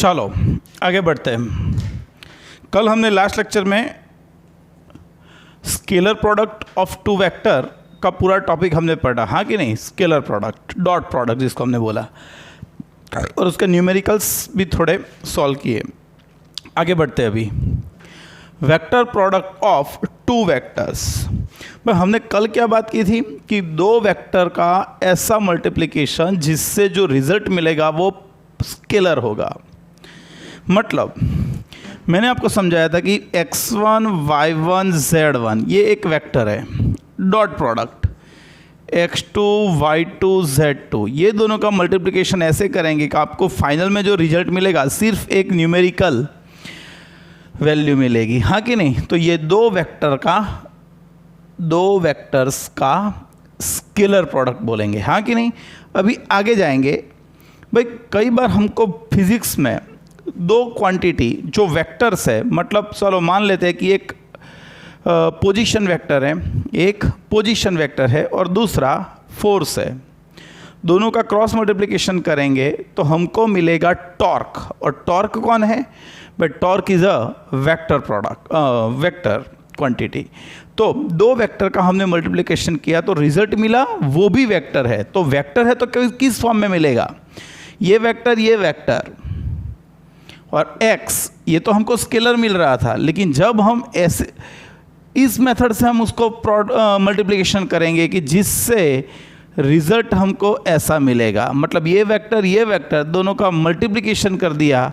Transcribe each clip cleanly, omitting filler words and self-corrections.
चलो आगे बढ़ते हैं। कल हमने लास्ट लेक्चर में scalar product of two vector का पूरा टॉपिक हमने पढ़ा, हाँ कि नहीं। स्केलर प्रोडक्ट, डॉट प्रोडक्ट जिसको हमने बोला, और उसके न्यूमेरिकल्स भी थोड़े सॉल्व किए। आगे बढ़ते हैं अभी। Vector product of two vectors. पर हमने कल क्या बात की थी कि दो वेक्टर का ऐसा मल्टीप्लिकेशन जिससे जो रिजल्ट मिलेगा वो स्केलर होगा। मतलब मैंने आपको समझाया था कि x1, y1, z1 ये एक वेक्टर है, dot product x2, y2, z2 ये दोनों का मल्टीप्लिकेशन ऐसे करेंगे कि आपको फाइनल में जो रिजल्ट मिलेगा सिर्फ एक न्यूमेरिकल वैल्यू मिलेगी, हाँ कि नहीं। तो ये दो वेक्टर्स का स्केलर प्रोडक्ट बोलेंगे, हाँ कि नहीं। अभी आगे जाएंगे भाई। कई बार हमको फिजिक्स में दो क्वांटिटी जो वेक्टर्स है, मतलब चलो मान लेते हैं कि एक पोजीशन वेक्टर है, एक पोजीशन वेक्टर है और दूसरा फोर्स है, दोनों का क्रॉस मल्टीप्लिकेशन करेंगे तो हमको मिलेगा टॉर्क। और टॉर्क कौन है? But torque is a vector product, vector quantity. तो दो वेक्टर का हमने मल्टीप्लिकेशन किया तो रिजल्ट मिला, वो भी वेक्टर है। तो वेक्टर है तो किस फॉर्म में मिलेगा? ये वेक्टर और x ये तो हमको स्केलर मिल रहा था, लेकिन जब हम ऐसे इस मेथड से हम उसको मल्टीप्लिकेशन करेंगे कि जिससे रिजल्ट हमको ऐसा मिलेगा, मतलब ये वेक्टर दोनों का मल्टीप्लिकेशन कर दिया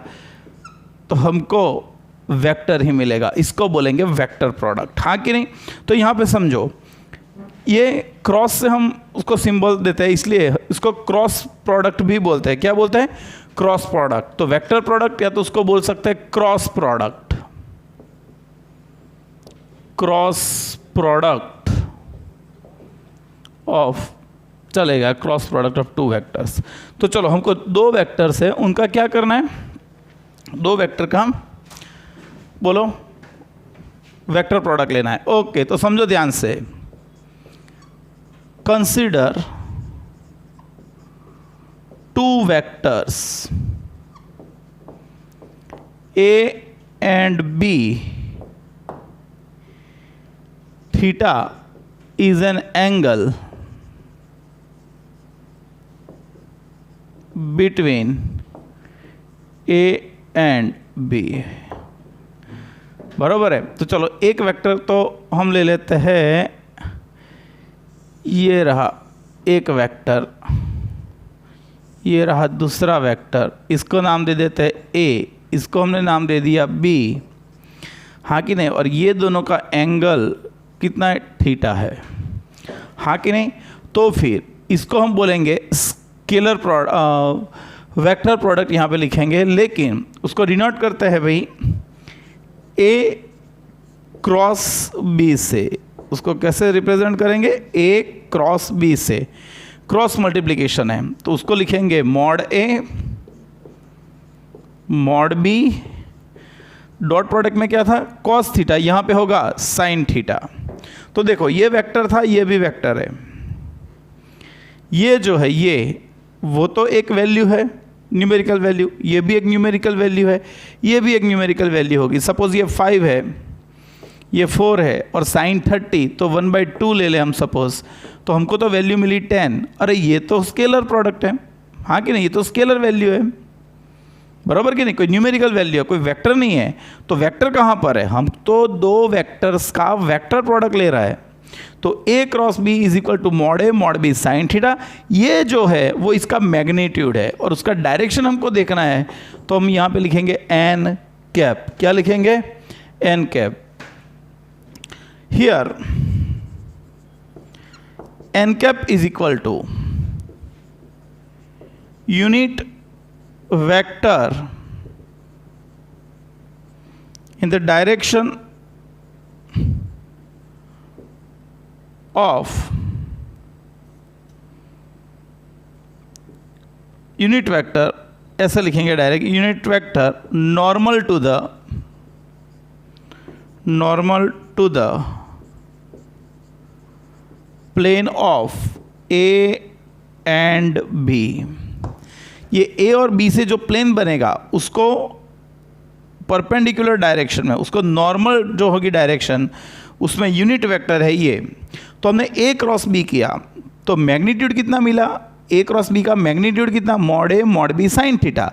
तो हमको वेक्टर ही मिलेगा। इसको बोलेंगे वेक्टर प्रोडक्ट, हाँ कि नहीं। तो यहाँ पे समझो, ये क्रॉस से हम उसको सिंबल देते हैं, इसलिए इसको क्रॉस प्रोडक्ट भी बोलते हैं। क्या बोलते हैं? Cross product. तो वेक्टर प्रोडक्ट या तो उसको बोल सकते हैं cross product, cross product of, चलेगा cross product of two vectors. तो चलो हमको दो वेक्टर्स है, उनका क्या करना है? दो वेक्टर का बोलो वेक्टर प्रोडक्ट लेना है। ओके, तो समझो ध्यान से। Consider two vectors A and B. Theta is an angle between A and B. बराबर है। तो चलो एक वेक्टर तो हम ले लेते हैं, ये रहा एक वेक्टर, ये रहा दूसरा वेक्टर, इसको नाम दे देते हैं A, इसको हमने नाम दे दिया B, हाँ कि नहीं। और ये दोनों का एंगल कितना है? थीटा है, हाँ कि नहीं। तो फिर इसको हम बोलेंगे स्केलर वेक्टर प्रोडक्ट यहाँ पे लिखेंगे, लेकिन उसको डिनोट करते हैं भाई A क्रॉस B से। उसको कैसे रिप्रेजेंट करेंगे? A क्रॉस B से, क्रॉस मल्टीप्लिकेशन है तो उसको लिखेंगे mod A mod B। Dot product में क्या था? कॉस थीटा, यहाँ पे होगा साइन थीटा। तो देखो ये वेक्टर था, ये भी वेक्टर है, ये जो है ये वो तो एक वैल्यू है न्यूमेरिकल वैल्यू, ये भी एक न्यूमेरिकल वैल्यू है, ये भी एक न्यूमेरिकल वैल्यू होगी। सपोज ये 5 है, ये 4 है और साइन 30, तो 1/2 ले लें हम सपोज, तो हमको तो वैल्यू मिली 10। अरे ये तो स्केलर प्रोडक्ट है, हाँ कि नहीं, ये तो स्केलर वैल्यू है, बराबर कि नहीं, कोई न्यूमेरिकल वैल्यू है, कोई वेक्टर नहीं है। तो वेक्टर कहाँ पर है? हम तो दो वेक्टर्स का वेक्टर प्रोडक्ट ले रहा है। तो A cross B is equal to mod A mod B sine theta. ये जो है वो इसका मैग्नीट्यूड है और उसका डायरेक्शन हमको देखना है, तो हम यहाँ पे लिखेंगे n कैप। क्या लिखेंगे? n cap. Here n cap is equal to unit vector in the direction of unit vector, ऐसे लिखेंगे direct, unit vector normal to the plane of A and B। ये ए और बी से जो प्लेन बनेगा उसको परपेंडिकुलर डायरेक्शन में, उसको नॉर्मल जो होगी डायरेक्शन, उसमें यूनिट वेक्टर है ये। तो हमने ए क्रॉस बी किया तो मैग्नीट्यूड कितना मिला, ए क्रॉस बी का मैग्नीट्यूड कितना, mod A mod B sine theta.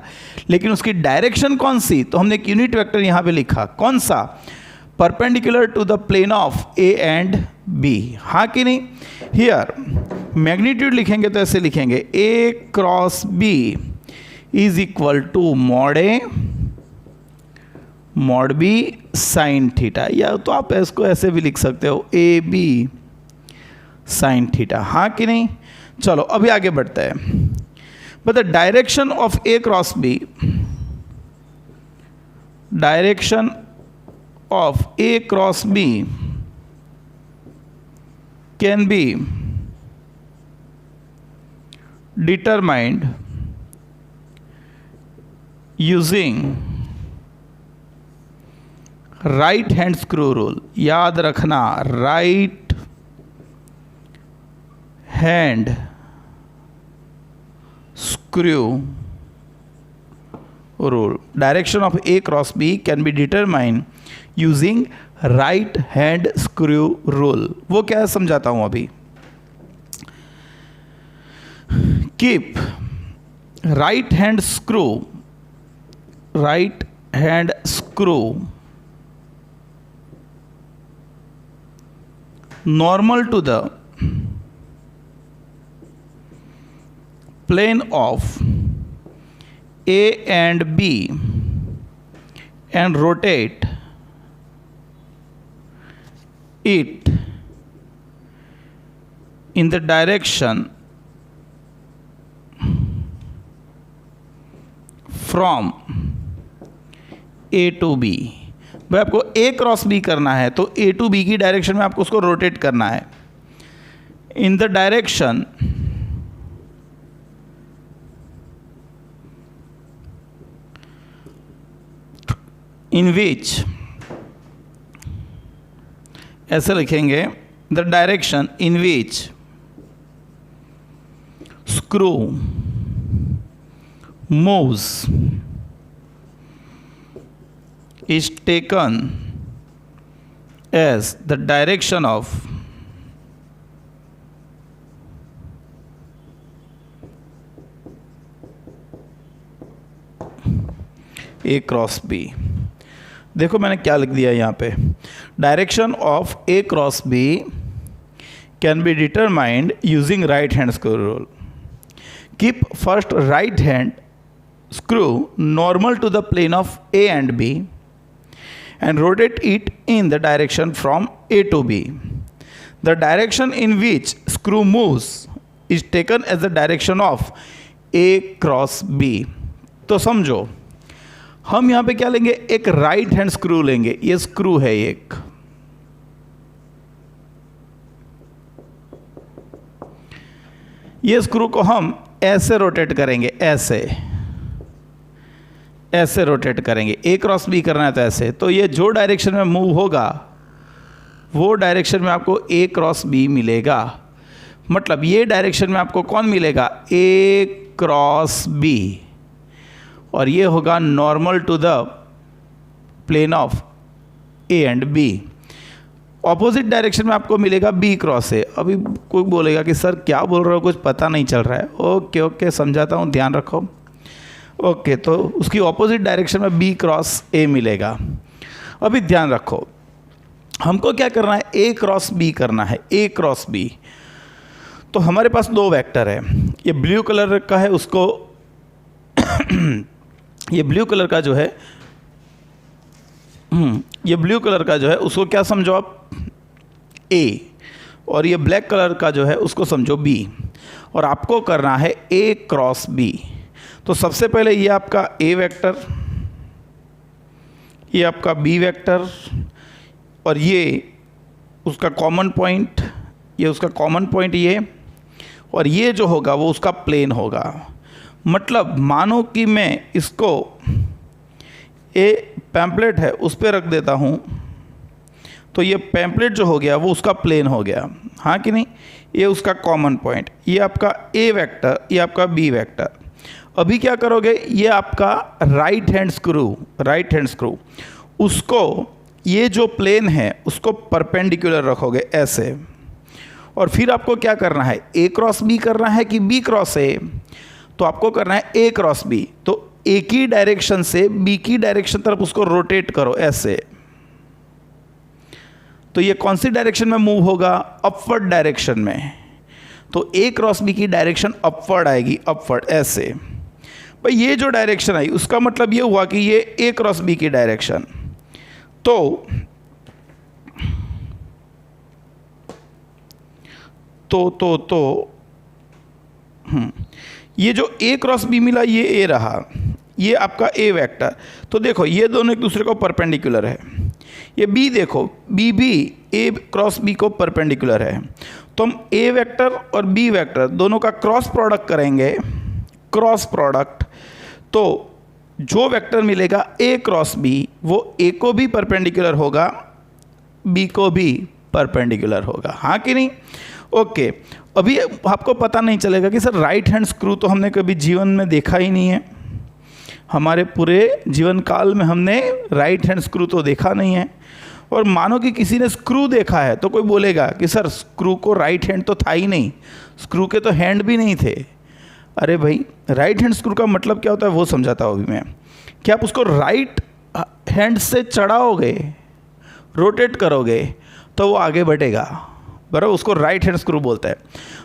लेकिन उसकी डायरेक्शन कौन सी, तो हमने एक यूनिट वेक्टर यहाँ पे लिखा, कौन सा, perpendicular to the plane of A and B, हाँ कि नहीं। हियर मैग्नीट्यूड लिखेंगे तो ऐसे लिखेंगे, A cross B is equal to mod A mod B sine theta, या तो आप इसको ऐसे भी लिख सकते हो, ए बी साइन थीटा, हाँ कि नहीं। चलो अभी आगे बढ़ते हैं। But the direction of A cross B, direction of A cross B can be determined using right hand screw rule. याद रखना, right hand screw rule. Direction of A cross B can be determine using right hand screw rule. वो क्या है समझाता हूं अभी। Keep right hand screw normal to the plane of A and B and rotate it in the direction from A to B। भाई आपको ए cross B करना है तो ए टू बी की डायरेक्शन में आपको उसको रोटेट करना है, इन द डायरेक्शन इन विच, ऐसे लिखेंगे, the direction in which screw moves is taken as the direction of A cross B। देखो मैंने क्या लिख दिया यहाँ पे, direction of A cross B can be determined using right hand screw rule. Keep first right hand screw normal to the plane of A and B and rotate it in the direction from A to B. The direction in which screw moves is taken as the direction of A cross B। तो समझो हम यहाँ पे क्या लेंगे, एक right hand screw लेंगे, ये स्क्रू है एक, ये स्क्रू को हम ऐसे रोटेट करेंगे, ऐसे रोटेट करेंगे। ए क्रॉस बी करना है तो ऐसे, तो ये जो डायरेक्शन में मूव होगा वो डायरेक्शन में आपको ए क्रॉस बी मिलेगा। मतलब ये डायरेक्शन में आपको कौन मिलेगा, ए क्रॉस बी, और ये होगा normal to the plane of A and B. Opposite direction में आपको मिलेगा बी क्रॉस ए। अभी कोई बोलेगा कि सर क्या बोल रहे हो, कुछ पता नहीं चल रहा है। ओके समझाता हूँ, ध्यान रखो। ओके तो उसकी ऑपोजिट डायरेक्शन में बी क्रॉस ए मिलेगा। अभी ध्यान रखो, हमको क्या करना है, ए क्रॉस बी करना है, ए क्रॉस बी। तो हमारे पास दो वेक्टर है, ये ब्लू कलर का है, उसको ये ब्लू कलर का जो है ये ब्लू कलर का जो है उसको क्या समझो आप, ए, और ये ब्लैक कलर का जो है उसको समझो बी, और आपको करना है ए क्रॉस बी। तो सबसे पहले ये आपका ए वेक्टर, ये आपका बी वेक्टर, और ये उसका कॉमन पॉइंट, ये उसका कॉमन पॉइंट ये, और ये जो होगा वो उसका प्लेन होगा। मतलब मानो कि मैं इसको ए पैम्पलेट है उस पर रख देता हूँ, तो ये पैम्पलेट जो हो गया वो उसका प्लेन हो गया, हाँ कि नहीं। ये उसका कॉमन पॉइंट, ये आपका ए वेक्टर, ये आपका बी वेक्टर, अभी क्या करोगे, ये आपका राइट हैंड स्क्रू, उसको ये जो प्लेन है उसको परपेंडिकुलर रखोगे ऐसे, और फिर आपको क्या करना है, ए क्रॉस बी करना है कि बी क्रॉस ए, तो आपको करना है ए क्रॉस बी। तो ए की डायरेक्शन से बी की डायरेक्शन तरफ उसको रोटेट करो ऐसे, तो ये कौन सी डायरेक्शन में मूव होगा, अपवर्ड डायरेक्शन में। तो ए क्रॉस बी की डायरेक्शन अपवर्ड आएगी, अपवर्ड ऐसे। भाई ये जो डायरेक्शन आई उसका मतलब ये हुआ कि ये ए क्रॉस बी की डायरेक्शन। तो ये जो ए क्रॉस बी मिला, ये ए रहा, ये आपका ए वेक्टर। तो देखो ये दोनों एक दूसरे को परपेंडिकुलर है। ये बी देखो, बी भी ए क्रॉस बी को परपेंडिकुलर है। तो हम ए वेक्टर और बी वेक्टर दोनों का क्रॉस प्रोडक्ट करेंगे, क्रॉस प्रोडक्ट। तो जो वेक्टर मिलेगा ए क्रॉस बी, वो ए को भी परपेंडिकुलर होगा, बी को भी परपेंडिकुलर होगा, हाँ कि नहीं। ओके, अभी आपको पता नहीं चलेगा कि सर राइट हैंड स्क्रू तो हमने कभी जीवन में देखा ही नहीं है, हमारे पूरे जीवन काल में हमने राइट हैंड स्क्रू तो देखा नहीं है। और मानो कि किसी ने स्क्रू देखा है तो कोई बोलेगा कि सर स्क्रू को राइट हैंड तो था ही नहीं, स्क्रू के तो हैंड भी नहीं थे। अरे भाई, राइट हैंड स्क्रू का मतलब क्या होता है वो समझाता हूँ अभी मैं। कि आप उसको राइट हैंड से चढ़ाओगे, रोटेट करोगे तो वो आगे बढ़ेगा, बराबर, उसको राइट हैंड स्क्रू बोलता है।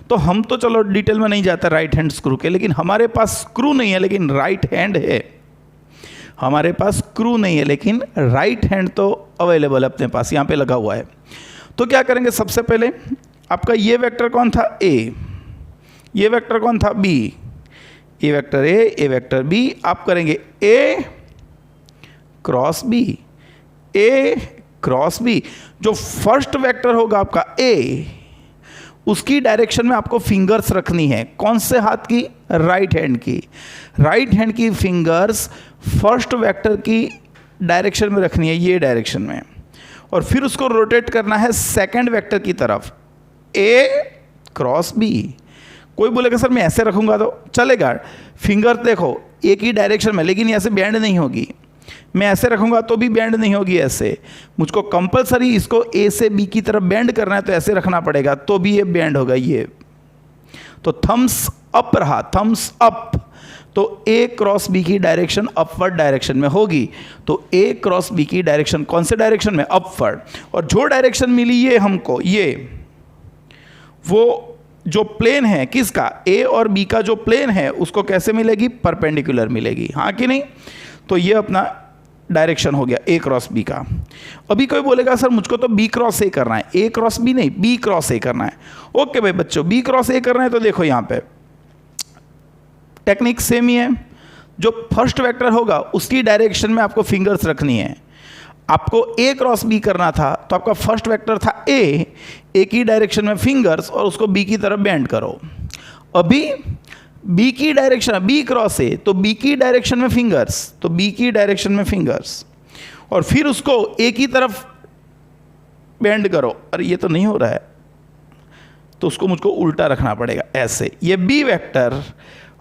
तो हम तो चलो डिटेल में नहीं जाते राइट हैंड स्क्रू के, लेकिन हमारे पास स्क्रू नहीं है लेकिन राइट हैंड है। हमारे पास स्क्रू नहीं है लेकिन राइट हैंड तो अवेलेबल है अपने पास, यहाँ पे लगा हुआ है। तो क्या करेंगे, सबसे पहले आपका ये वेक्टर कौन था, ए, ये वेक्टर कौन था, B, A vector A vector B. आप करेंगे A cross B, A cross B. जो फर्स्ट वेक्टर होगा आपका ए, उसकी डायरेक्शन में आपको फिंगर्स रखनी है, कौन से हाथ की, राइट हैंड की। राइट हैंड की फिंगर्स फर्स्ट वेक्टर की डायरेक्शन में रखनी है, ये डायरेक्शन में, और फिर उसको रोटेट करना है सेकंड वेक्टर की तरफ, ए क्रॉस बी। कोई बोलेगा सर मैं ऐसे रखूंगा तो चलेगा, फिंगर देखो एक ही डायरेक्शन में, लेकिन ऐसे बैंड नहीं होगी। मैं ऐसे रखूंगा तो भी बैंड नहीं होगी ऐसे, मुझको कंपलसरी इसको ए से बी की तरफ बैंड करना है तो ऐसे रखना पड़ेगा, तो भी ये बैंड होगा ये। तो थम्स अप रहा, थम्स अप, तो ए क्रॉस बी की डायरेक्शन अपवर्ड डायरेक्शन में होगी। तो ए क्रॉस बी की डायरेक्शन कौन से डायरेक्शन में, अपवर्ड। और जो डायरेक्शन मिली ये हमको, ये वो जो प्लेन है किसका, ए और बी का जो प्लेन है उसको कैसे मिलेगी, परपेंडिकुलर मिलेगी, हाँ कि नहीं। तो ये अपना डायरेक्शन हो गया ए क्रॉस बी का। अभी कोई बोलेगा सर मुझको तो बी क्रॉस ए करना है, ए क्रॉस बी नहीं, बी क्रॉस ए करना है। ओके भाई बच्चों, बी क्रॉस ए करना है तो देखो यहाँ पे टेक्निक सेम ही है। जो फर्स्ट वेक्टर होगा उसकी डायरेक्शन में आपको फिंगर्स रखनी है। आपको ए क्रॉस बी करना था तो आपका फर्स्ट वेक्टर था ए की डायरेक्शन में फिंगर्स, और उसको बी की तरफ बेंड करो। अभी बी की डायरेक्शन, बी क्रॉस ए, तो बी की डायरेक्शन में फिंगर्स, तो बी की डायरेक्शन में फिंगर्स, और फिर उसको ए की तरफ बेंड करो। अरे ये तो नहीं हो रहा है, तो उसको मुझको उल्टा रखना पड़ेगा ऐसे, ये बी वेक्टर,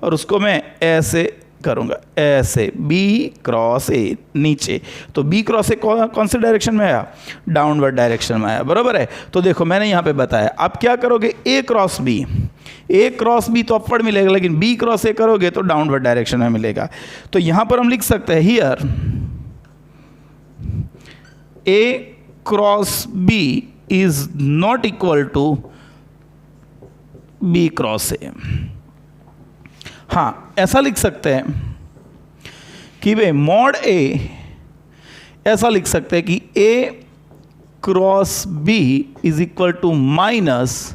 और उसको मैं ऐसे करूँगा, ऐसे बी क्रॉस ए नीचे। तो बी क्रॉस ए कौन से डायरेक्शन में आया, डाउनवर्ड डायरेक्शन में आया, बराबर है। तो देखो मैंने यहाँ पे बताया, आप क्या करोगे, ए cross B, A cross B तो अपवर्ड मिलेगा, लेकिन बी क्रॉस ए करोगे तो डाउनवर्ड डायरेक्शन में मिलेगा। तो यहाँ पर हम लिख सकते हैं here A cross B is not equal to B cross A. हाँ, ऐसा लिख सकते हैं कि वे मॉड ए, ऐसा लिख सकते हैं कि A cross B is equal to minus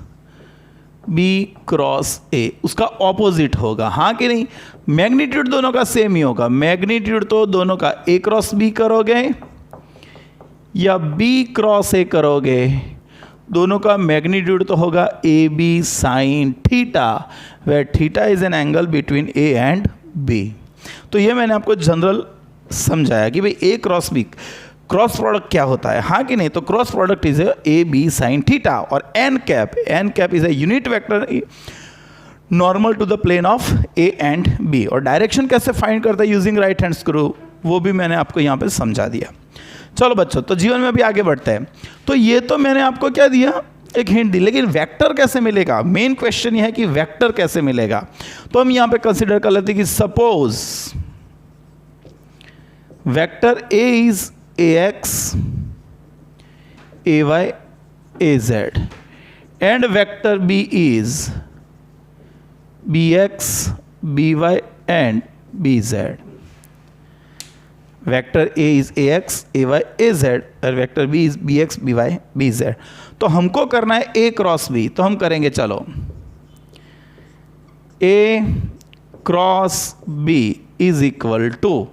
B cross A, उसका ऑपोजिट होगा, हाँ कि नहीं। मैग्नीट्यूड दोनों का सेम ही होगा, मैग्नीट्यूड तो दोनों का ए क्रॉस बी करोगे या बी क्रॉस ए करोगे, दोनों का मैग्नीट्यूड तो होगा A B sine theta, where theta is an angle between A and B. तो ये मैंने आपको जनरल समझाया कि भाई A cross B cross product क्या होता है, हाँ कि नहीं। तो cross product is A B sine theta, और N cap is a unit vector normal to the plane of A and B. और डायरेक्शन कैसे फाइंड करते हैं यूजिंग राइट हैंड स्क्रू, वो भी मैंने आपको यहाँ पे समझा दिया। चलो बच्चों, तो जीवन में भी आगे बढ़ते हैं। तो ये तो मैंने आपको क्या दिया, एक हिंट दी, लेकिन वेक्टर कैसे मिलेगा, मेन क्वेश्चन ये है कि वेक्टर कैसे मिलेगा। तो हम यहाँ पे कंसिडर कर लेते हैं कि suppose vector A is A x A Y A Z and vector B is B x B Y and B Z. Vector A is A x A Y A Z और vector B is B x B Y B Z. तो हमको करना है A cross B, तो हम करेंगे चलो A cross B is equal to,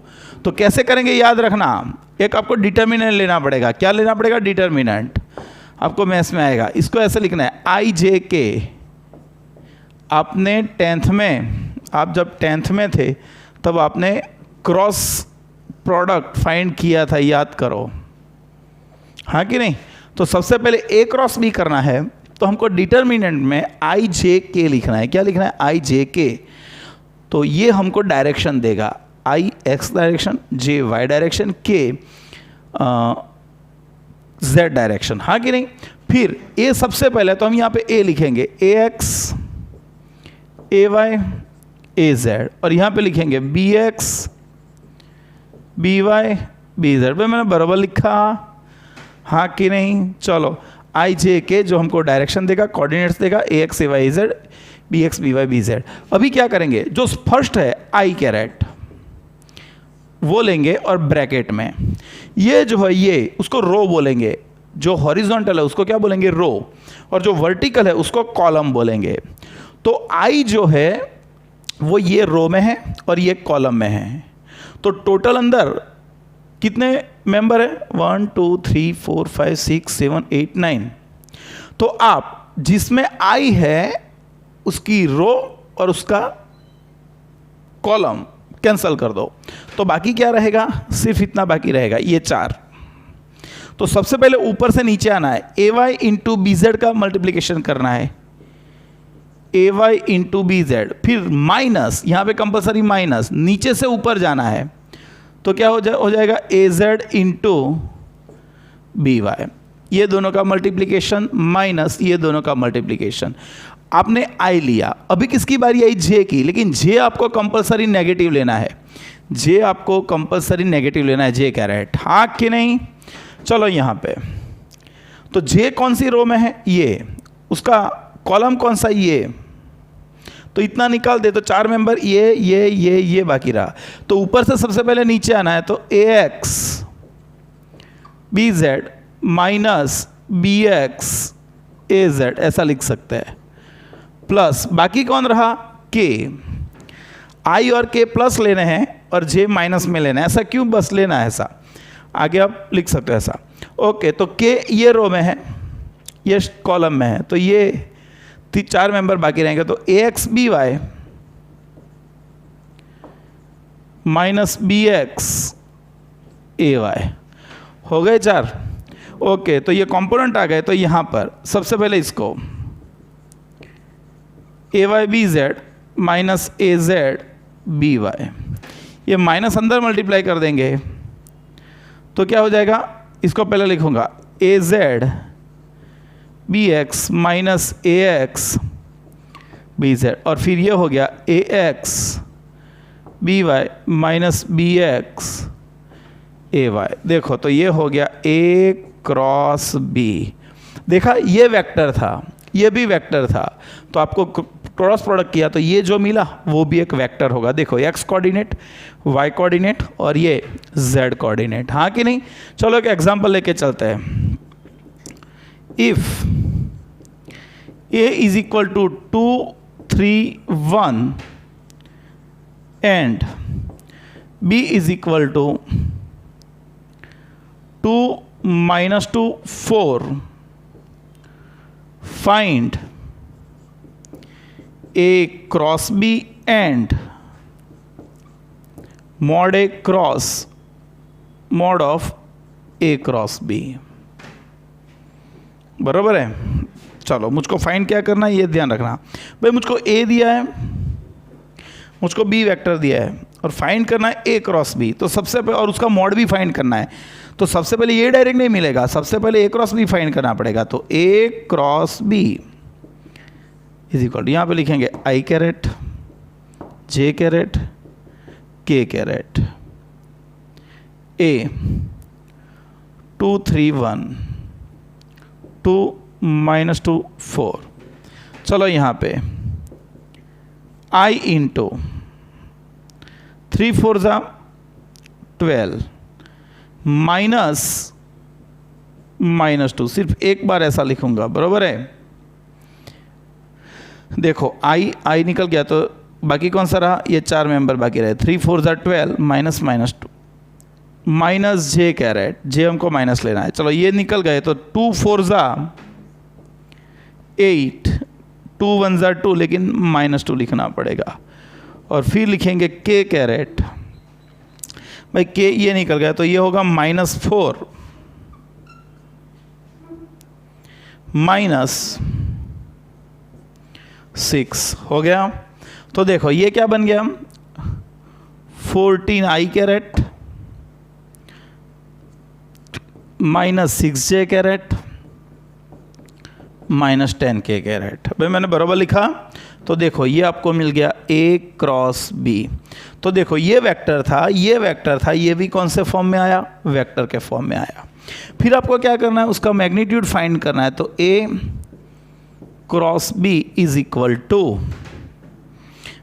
तो कैसे करेंगे याद रखना, एक आपको डिटर्मिनेंट लेना पड़ेगा। क्या लेना पड़ेगा, डिटर्मिनेंट, आपको मैथ्स में आएगा। इसको ऐसे लिखना है आई जे के। आपने 10th में, आप जब 10th में थे तब आपने क्रॉस प्रोडक्ट फाइंड किया था, याद करो, हाँ कि नहीं। तो सबसे पहले ए क्रॉस बी करना है, तो हमको डिटर्मिनेंट में आई जे के लिखना है। क्या लिखना है, आई जे के। तो ये हमको डायरेक्शन देगा, आई एक्स डायरेक्शन, जे वाई डायरेक्शन, के जेड डायरेक्शन, हाँ कि नहीं। फिर ए सबसे पहले तो हम यहाँ पे ए लिखेंगे A x A Y A Z, और यहाँ पे लिखेंगे B x B Y B z. भाई मैंने बराबर लिखा, हाँ कि नहीं। चलो आई जे के जो हमको डायरेक्शन देगा, कोऑर्डिनेट्स देगा, A x A Y A Z, B x B Y B Z. अभी क्या करेंगे, जो फर्स्ट है आई कैरेट वो लेंगे और ब्रैकेट में ये जो है ये उसको रो बोलेंगे, जो हॉरिजॉन्टल है उसको क्या बोलेंगे, रो, और जो वर्टिकल है उसको कॉलम बोलेंगे। तो आई जो है वो ये रो में है और ये कॉलम में है। तो टोटल अंदर कितने मेंबर है, 1 2 3 4 5 6 7 8 9। तो आप जिसमें आई है उसकी रो और उसका कॉलम कैंसल कर दो, तो बाकी क्या रहेगा, सिर्फ इतना बाकी रहेगा, ये 4। तो सबसे पहले ऊपर से नीचे आना है, ए वाई इंटू बी जेड का मल्टीप्लीकेशन करना है, ए वाई इंटू बी जेड, फिर माइनस, यहाँ पे कंपलसरी माइनस, नीचे से ऊपर जाना है, तो क्या हो जाएगा ए जेड इंटू बी वाई, ये दोनों का मल्टीप्लीकेशन माइनस ये दोनों का मल्टीप्लीकेशन। आपने आई लिया, अभी किसकी बारी आई, जे की, लेकिन जे आपको कंपलसरी नेगेटिव लेना है, जे आपको कंपलसरी नेगेटिव लेना है, जे कैरेट, हाँ कि नहीं। चलो यहाँ पे तो जे कौन सी रो में है, ये, उसका कॉलम कौन सा, ये, तो इतना निकाल दे, तो 4 मेंबर ये बाकी रहा। तो ऊपर से सबसे पहले नीचे आना है, तो A X B Z minus B X A Z ऐसा लिख सकते हैं, प्लस बाकी कौन रहा, के। आई और के प्लस लेने हैं और जे माइनस में लेना है, ऐसा क्यों, बस लेना है ऐसा, आगे आप लिख सकते हो ऐसा। ओके, तो के ये रो में है, ये कॉलम में है, तो ये 4 मेंबर बाकी रहेंगे। तो A X B Y minus B X A Y हो गए 4। ओके, तो ये कंपोनेंट आ गए। तो यहाँ पर सबसे पहले इसको A Y B Z minus A Z B Y, ये माइनस अंदर मल्टीप्लाई कर देंगे, तो क्या हो जाएगा, इसको पहले लिखूंगा A Z B X minus A X B Z, और फिर ये हो गया A X B Y minus B X A Y. देखो तो ये हो गया ए क्रॉस बी। देखा, ये वेक्टर था, ये भी वेक्टर था, तो आपको क्रॉस प्रोडक्ट किया तो ये जो मिला वो भी एक वेक्टर होगा। देखो एक्स कोऑर्डिनेट, वाई कोऑर्डिनेट और ये जेड कोऑर्डिनेट, हाँ कि नहीं। चलो एक एग्जांपल लेके चलते हैं। If A is equal to 2 3 1 and B is equal to 2 -2 4, find A cross B and mod A cross mod of A cross B। बराबर है। चलो मुझको फाइंड क्या करना है ये ध्यान रखना। भाई मुझको ए दिया है, मुझको बी वेक्टर दिया है और फाइंड करना है ए क्रॉस बी। तो सबसे पहले, और उसका मॉड भी फाइंड करना है, तो सबसे पहले ये डायरेक्ट नहीं मिलेगा, सबसे पहले ए क्रॉस बी फाइंड करना पड़ेगा। तो A cross B is equal, यहाँ पे लिखेंगे आई कैरेट जे कैरेट के कैरेट ए 2 3 1 2 -2 4। चलो यहाँ पे i इंटू 3 4 12 -2, सिर्फ एक बार ऐसा लिखूंगा, बरोबर है। देखो i निकल गया तो बाकी कौन सा रहा, ये 4 मेंबर बाकी रहे। 3 4 12 -2 माइनस जे कैरेट, जे हमको माइनस लेना है। चलो ये निकल गए तो 2 4 8 2 1 2, लेकिन -2 लिखना पड़ेगा। और फिर लिखेंगे के कैरेट, भाई के ये निकल गया तो ये होगा -4 -6 हो गया। तो देखो ये क्या बन गया, 14 आई कैरेट -6 जे कैरेट -10 के कैरेट। भाई मैंने बराबर लिखा, तो देखो ये आपको मिल गया ए क्रॉस बी। तो देखो ये वेक्टर था, ये वेक्टर था, ये भी कौन से फॉर्म में आया, वेक्टर के फॉर्म में आया। फिर आपको क्या करना है, उसका मैग्नीट्यूड फाइंड करना है। तो A cross B is equal to,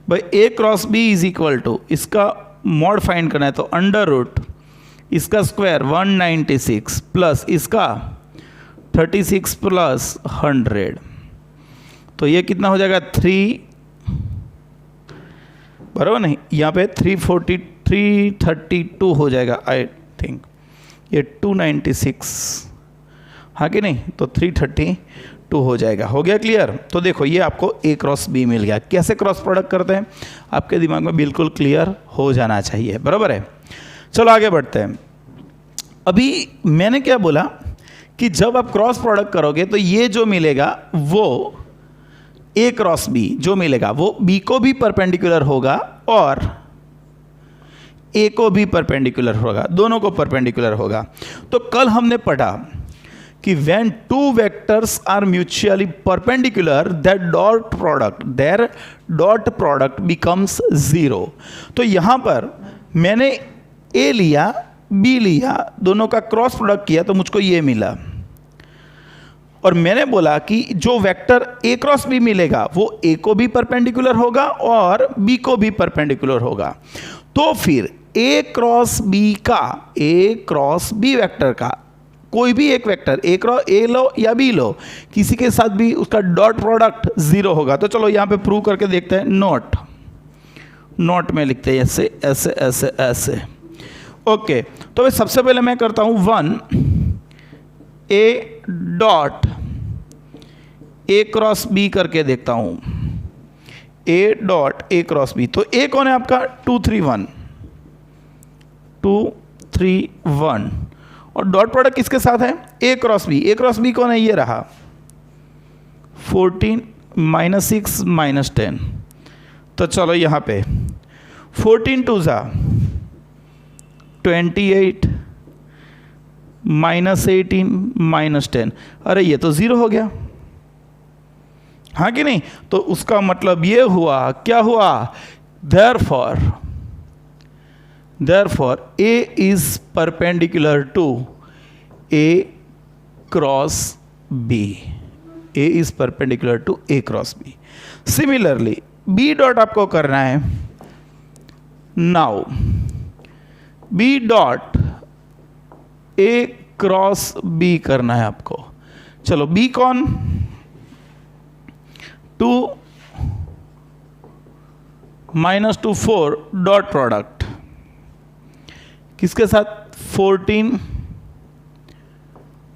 भाई A cross B is equal to, इसका मॉड फाइंड करना है। तो अंडर रूट इसका स्क्वायर 196 प्लस इसका 36 प्लस 100, तो ये कितना हो जाएगा 3, बराबर नहीं, यहाँ पे 332 हो जाएगा आई थिंक, ये 296, हाँ कि नहीं, तो 332 हो जाएगा। हो गया क्लियर। तो देखो ये आपको ए क्रॉस बी मिल गया। कैसे क्रॉस प्रोडक्ट करते हैं आपके दिमाग में बिल्कुल क्लियर हो जाना चाहिए, बराबर है। चलो आगे बढ़ते हैं। अभी मैंने क्या बोला कि जब आप क्रॉस प्रोडक्ट करोगे तो ये जो मिलेगा वो ए क्रॉस बी जो मिलेगा वो बी को भी परपेंडिकुलर होगा और ए को भी परपेंडिकुलर होगा, दोनों को परपेंडिकुलर होगा। तो कल हमने पढ़ा कि when two vectors are mutually perpendicular, their dot product becomes 0। तो यहां पर मैंने ए लिया बी लिया, दोनों का क्रॉस प्रोडक्ट किया तो मुझको ये मिला। और मैंने बोला कि जो वेक्टर ए क्रॉस बी मिलेगा वो ए को भी परपेंडिकुलर होगा और बी को भी परपेंडिकुलर होगा। तो फिर ए क्रॉस बी वेक्टर का कोई भी एक वेक्टर ए लो या बी लो, किसी के साथ भी उसका डॉट प्रोडक्ट 0 होगा। तो चलो यहां पे प्रूव करके देखते हैं। नोट में लिखते हैं ऐसे ऐसे ऐसे ऐसे, ओके। तो सबसे पहले मैं करता हूं 1 A dot A cross B करके देखता हूं, A dot A cross B. तो ए कौन है आपका 2 3 1 और डॉट प्रोडक्ट किसके साथ है, A cross B. A cross B कौन है, ये रहा 14 -6 -10। तो चलो यहां पे 14 2 28 -18 -10, अरे ये तो 0 हो गया, हाँ कि नहीं। तो उसका मतलब ये हुआ, क्या हुआ, therefore A is perpendicular to A cross B। A is perpendicular to A cross B। Similarly B dot आपको करना है, now B dot A cross B करना है आपको। चलो B कौन, 2 -2 4 डॉट प्रोडक्ट किसके साथ, 14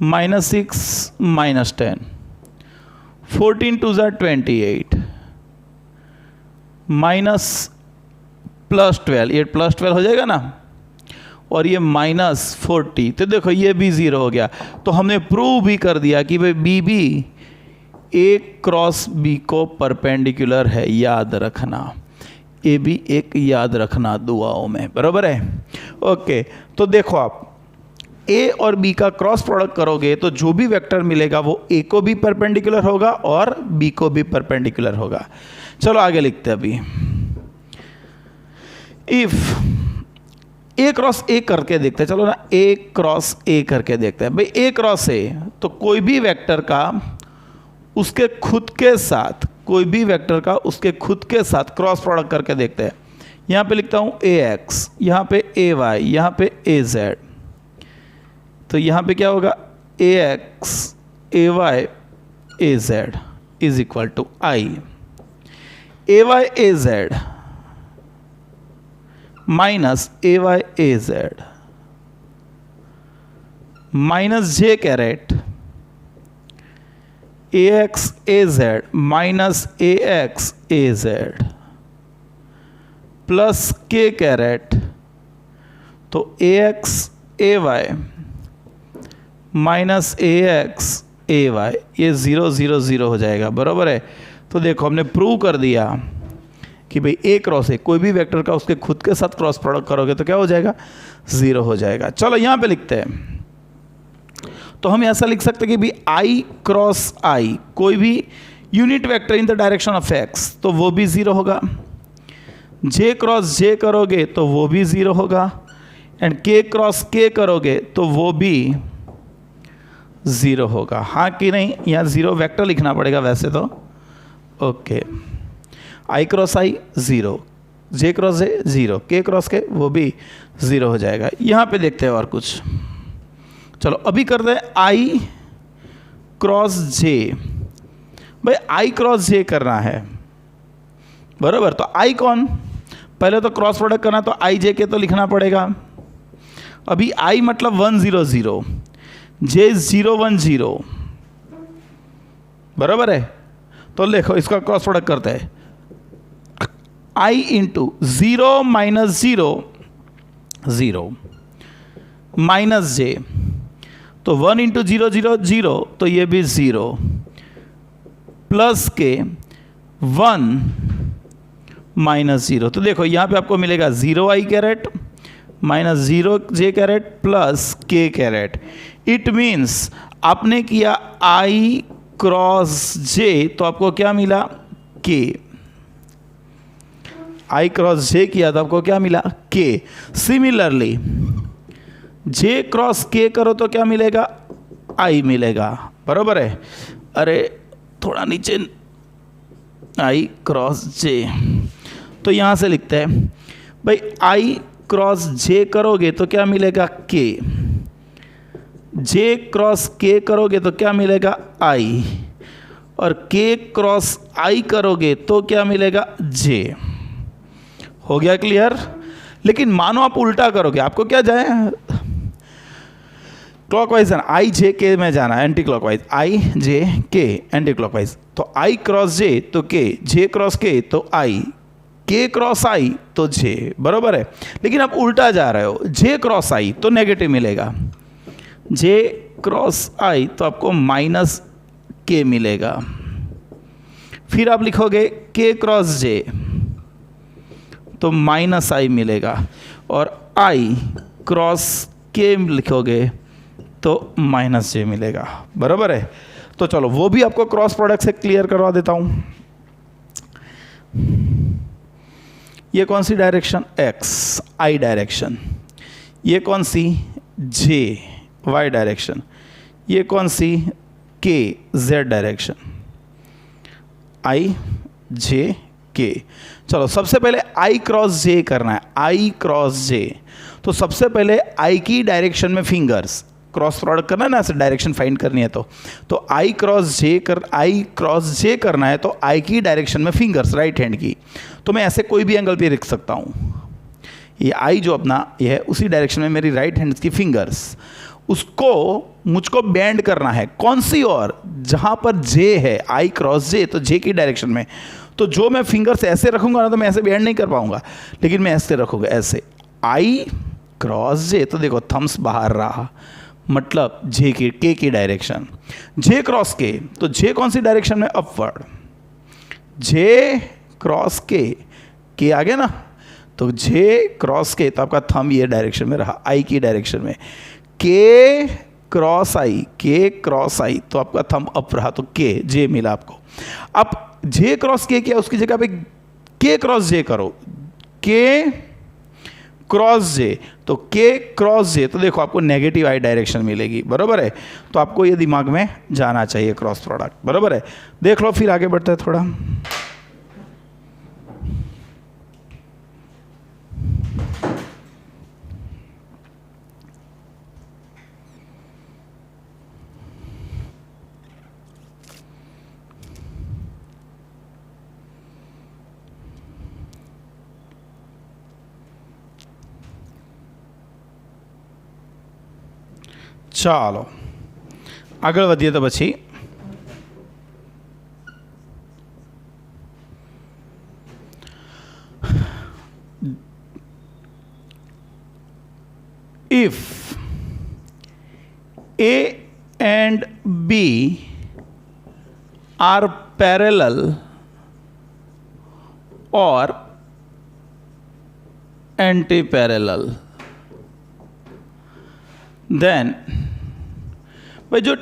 -6 -10, 14 2 28 +12, ये +12 हो जाएगा ना, और ये -40। तो देखो ये भी 0 हो गया। तो हमने प्रूव भी कर दिया कि भाई बी भी ए क्रॉस बी को परपेंडिकुलर है, याद रखना। ये भी एक याद रखना दुआओं में, बराबर है। ओके, तो देखो आप ए और बी का क्रॉस प्रोडक्ट करोगे तो जो भी वेक्टर मिलेगा वो ए को भी परपेंडिकुलर होगा और बी को भी परपेंडिकुलर होगा। चलो आगे लिखते हैं अभी। इफ ए क्रॉस ए करके देखते हैं, चलो ना ए क्रॉस ए करके देखते हैं। भाई ए क्रॉस ए, तो कोई भी वेक्टर का उसके खुद के साथ, कोई भी वेक्टर का उसके खुद के साथ क्रॉस प्रोडक्ट करके देखते हैं। यहाँ पे लिखता हूँ ए एक्स, यहाँ पे ए वाई, यहाँ पे ए जेड। तो यहाँ पे क्या होगा, A x A Y A Z is equal to I. A Y A Z minus A Y A Z minus J caret A x A Z minus A x A Z plus K caret, तो A x A Y minus A x A Y, ये 0 0 0 हो जाएगा, बराबर है। तो देखो हमने prove कर दिया कि भाई ए क्रॉस ए, कोई भी वेक्टर का उसके खुद के साथ क्रॉस प्रोडक्ट करोगे तो क्या हो जाएगा, 0 हो जाएगा। चलो यहाँ पे लिखते हैं, तो हम ऐसा लिख सकते हैं कि भाई आई क्रॉस आई, कोई भी unit vector in the direction of x, तो वो भी 0 होगा। जे क्रॉस जे करोगे तो वो भी 0 होगा, एंड के क्रॉस के करोगे तो वो भी 0 होगा। हाँ कि नहीं, यहाँ 0 वेक्टर लिखना पड़ेगा वैसे तो। ओके, आई क्रॉस आई 0, जे क्रॉस जे 0, के क्रॉस के वो भी 0 हो जाएगा। यहाँ पे देखते हैं और कुछ। चलो अभी करते हैं आई क्रॉस जे। भाई आई क्रॉस जे करना है, बराबर। तो आई कौन, पहले तो क्रॉस प्रोडक्ट करना, तो आई जे के तो लिखना पड़ेगा। अभी आई मतलब 1 0 0, जे 0 1 0, बराबर है। तो देखो इसका क्रॉस प्रोडक्ट करते हैं, आई इंटू 0 माइनस 0 0 माइनस जे, तो 1 इंटू 0 0 0, तो ये भी 0 प्लस के 1 माइनस 0। तो देखो यहाँ पे आपको मिलेगा 0 आई carat minus 0 J carat plus K carat. It means आपने किया आई क्रॉस जे, तो आपको क्या मिला, के। आई क्रॉस जे किया तो आपको क्या मिला, के। सिमिलरली जे क्रॉस के करो तो क्या मिलेगा, आई मिलेगा, बराबर है। अरे थोड़ा नीचे, आई क्रॉस जे, तो यहाँ से लिखते हैं भाई आई क्रॉस जे करोगे तो क्या मिलेगा, के। जे क्रॉस के करोगे तो क्या मिलेगा, आई। और के क्रॉस आई करोगे तो क्या मिलेगा, जे। हो गया क्लियर। लेकिन मानो आप उल्टा करोगे, आपको क्या जाए, क्लॉकवाइज जाना, आई जे के में जाना, एंटी क्लॉकवाइज, आई जे के एंटी क्लॉकवाइज। तो आई क्रॉस जे तो के, जे क्रॉस के तो आई, के क्रॉस आई तो जे, बराबर है। लेकिन आप उल्टा जा रहे हो, जे क्रॉस आई तो नेगेटिव मिलेगा, जे क्रॉस आई तो आपको माइनस के मिलेगा। फिर आप लिखोगे के क्रॉस जे तो माइनस आई मिलेगा, और आई क्रॉस के लिखोगे तो माइनस जे मिलेगा, बराबर है। तो चलो वो भी आपको क्रॉस प्रोडक्ट से क्लियर करवा देता हूँ। ये कौन सी डायरेक्शन, एक्स आई डायरेक्शन। ये कौन सी, जे वाई डायरेक्शन। ये कौन सी, के जेड डायरेक्शन। आई जे के। चलो सबसे पहले आई क्रॉस जे करना है, आई क्रॉस जे। तो सबसे पहले आई की डायरेक्शन में फिंगर्स क्रॉस प्रोडक्ट करना है ना, ऐसे डायरेक्शन फाइंड करनी है। तो आई क्रॉस जे करना है, तो आई की डायरेक्शन में फिंगर्स राइट हैंड की। तो मैं ऐसे कोई भी एंगल पे लिख सकता हूँ, ये आई जो अपना ये है उसी डायरेक्शन में मेरी राइट हैंड की फिंगर्स, उसको मुझको बेंड करना है। कौन सी और, जहाँ पर जे है, आई क्रॉस जे, तो जे की डायरेक्शन में। तो जो मैं फिंगर्स ऐसे रखूँगा ना, तो मैं ऐसे बेंड नहीं कर पाऊँगा, लेकिन मैं ऐसे रखूँगा, ऐसे आई क्रॉस जे। तो देखो थम्स बाहर रहा, मतलब जे की के की डायरेक्शन, जे क्रॉस के, तो जे कौन सी डायरेक्शन में, अपवर्ड, जे क्रॉस के आ गया ना, तो जे क्रॉस के, तो आपका थंब ये डायरेक्शन में रहा, आई की डायरेक्शन में, के क्रॉस आई, तो आपका थंब अप रहा, तो के जे मिला आपको। अब जे क्रॉस के क्या, उसकी जगह पे के क्रॉस जे करो, के क्रॉस जे, तो के क्रॉस जे, तो देखो आपको नेगेटिव आई डायरेक्शन मिलेगी, बरोबर है। तो आपको ये दिमाग में जाना चाहिए क्रॉस प्रोडक्ट, बरोबर है। देख लो, फिर आगे बढ़ते हैं थोड़ा। ચાલો આગળ વધીએ તો પછી if A and B are parallel or anti-parallel, then भाई जो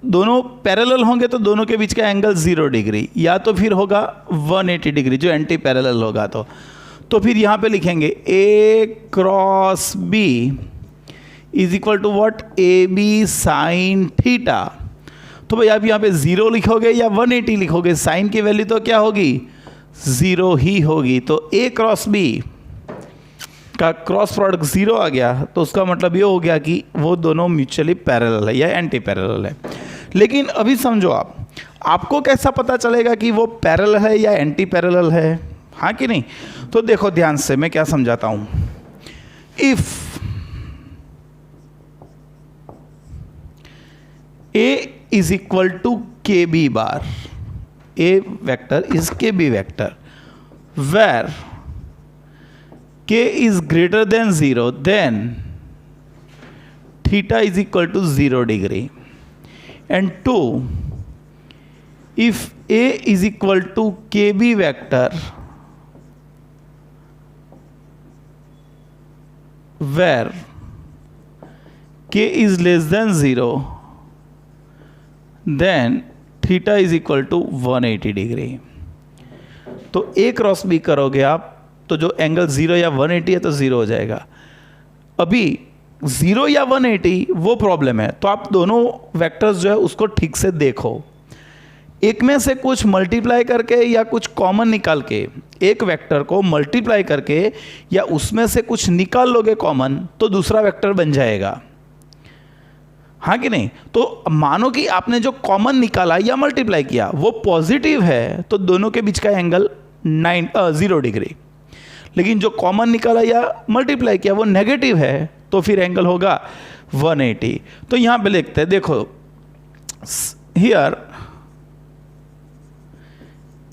दोनों पैरेलल होंगे तो दोनों के बीच का एंगल 0 डिग्री, या तो फिर होगा 180 डिग्री जो एंटी पैरेलल होगा। तो फिर यहाँ पे लिखेंगे A cross B is equal to what, A B sine theta. तो भाई आप यहाँ पे 0 लिखोगे या 180 लिखोगे, साइन की वैल्यू तो क्या होगी, 0 ही होगी। तो A क्रॉस B का क्रॉस प्रोडक्ट 0 आ गया, तो उसका मतलब ये हो गया कि वो दोनों म्यूचुअली पैरेलल है या एंटी पैरेलल है। लेकिन अभी समझो आपको कैसा पता चलेगा कि वो पैरेलल है या एंटी पैरेलल है, हाँ कि नहीं। तो देखो ध्यान से, मैं क्या समझाता हूं। If A is equal to K B bar, A vector is K B vector, where k is greater than 0, then theta is equal to 0 degree. And 2, if A is equal to KB vector where k is less than 0, then theta is equal to 180 degree. तो A cross B करोगे आप, तो जो angle 0 या 180 है तो 0 हो जाएगा। अभी 0 या 180 वो प्रॉब्लम है, तो आप दोनों वेक्टर्स जो है उसको ठीक से देखो। एक में से कुछ मल्टीप्लाई करके या कुछ कॉमन निकाल के, एक वेक्टर को मल्टीप्लाई करके या उसमें से कुछ निकाल लोगे कॉमन, तो दूसरा वेक्टर बन जाएगा, हाँ कि नहीं। तो मानो कि आपने जो कॉमन निकाला या मल्टीप्लाई किया वो पॉजिटिव है, तो दोनों के बीच का एंगल 0 डिग्री। लेकिन जो कॉमन निकाला या मल्टीप्लाई किया वो नेगेटिव है, तो फिर एंगल होगा 180। तो यहां पे लिखते हैं, देखो here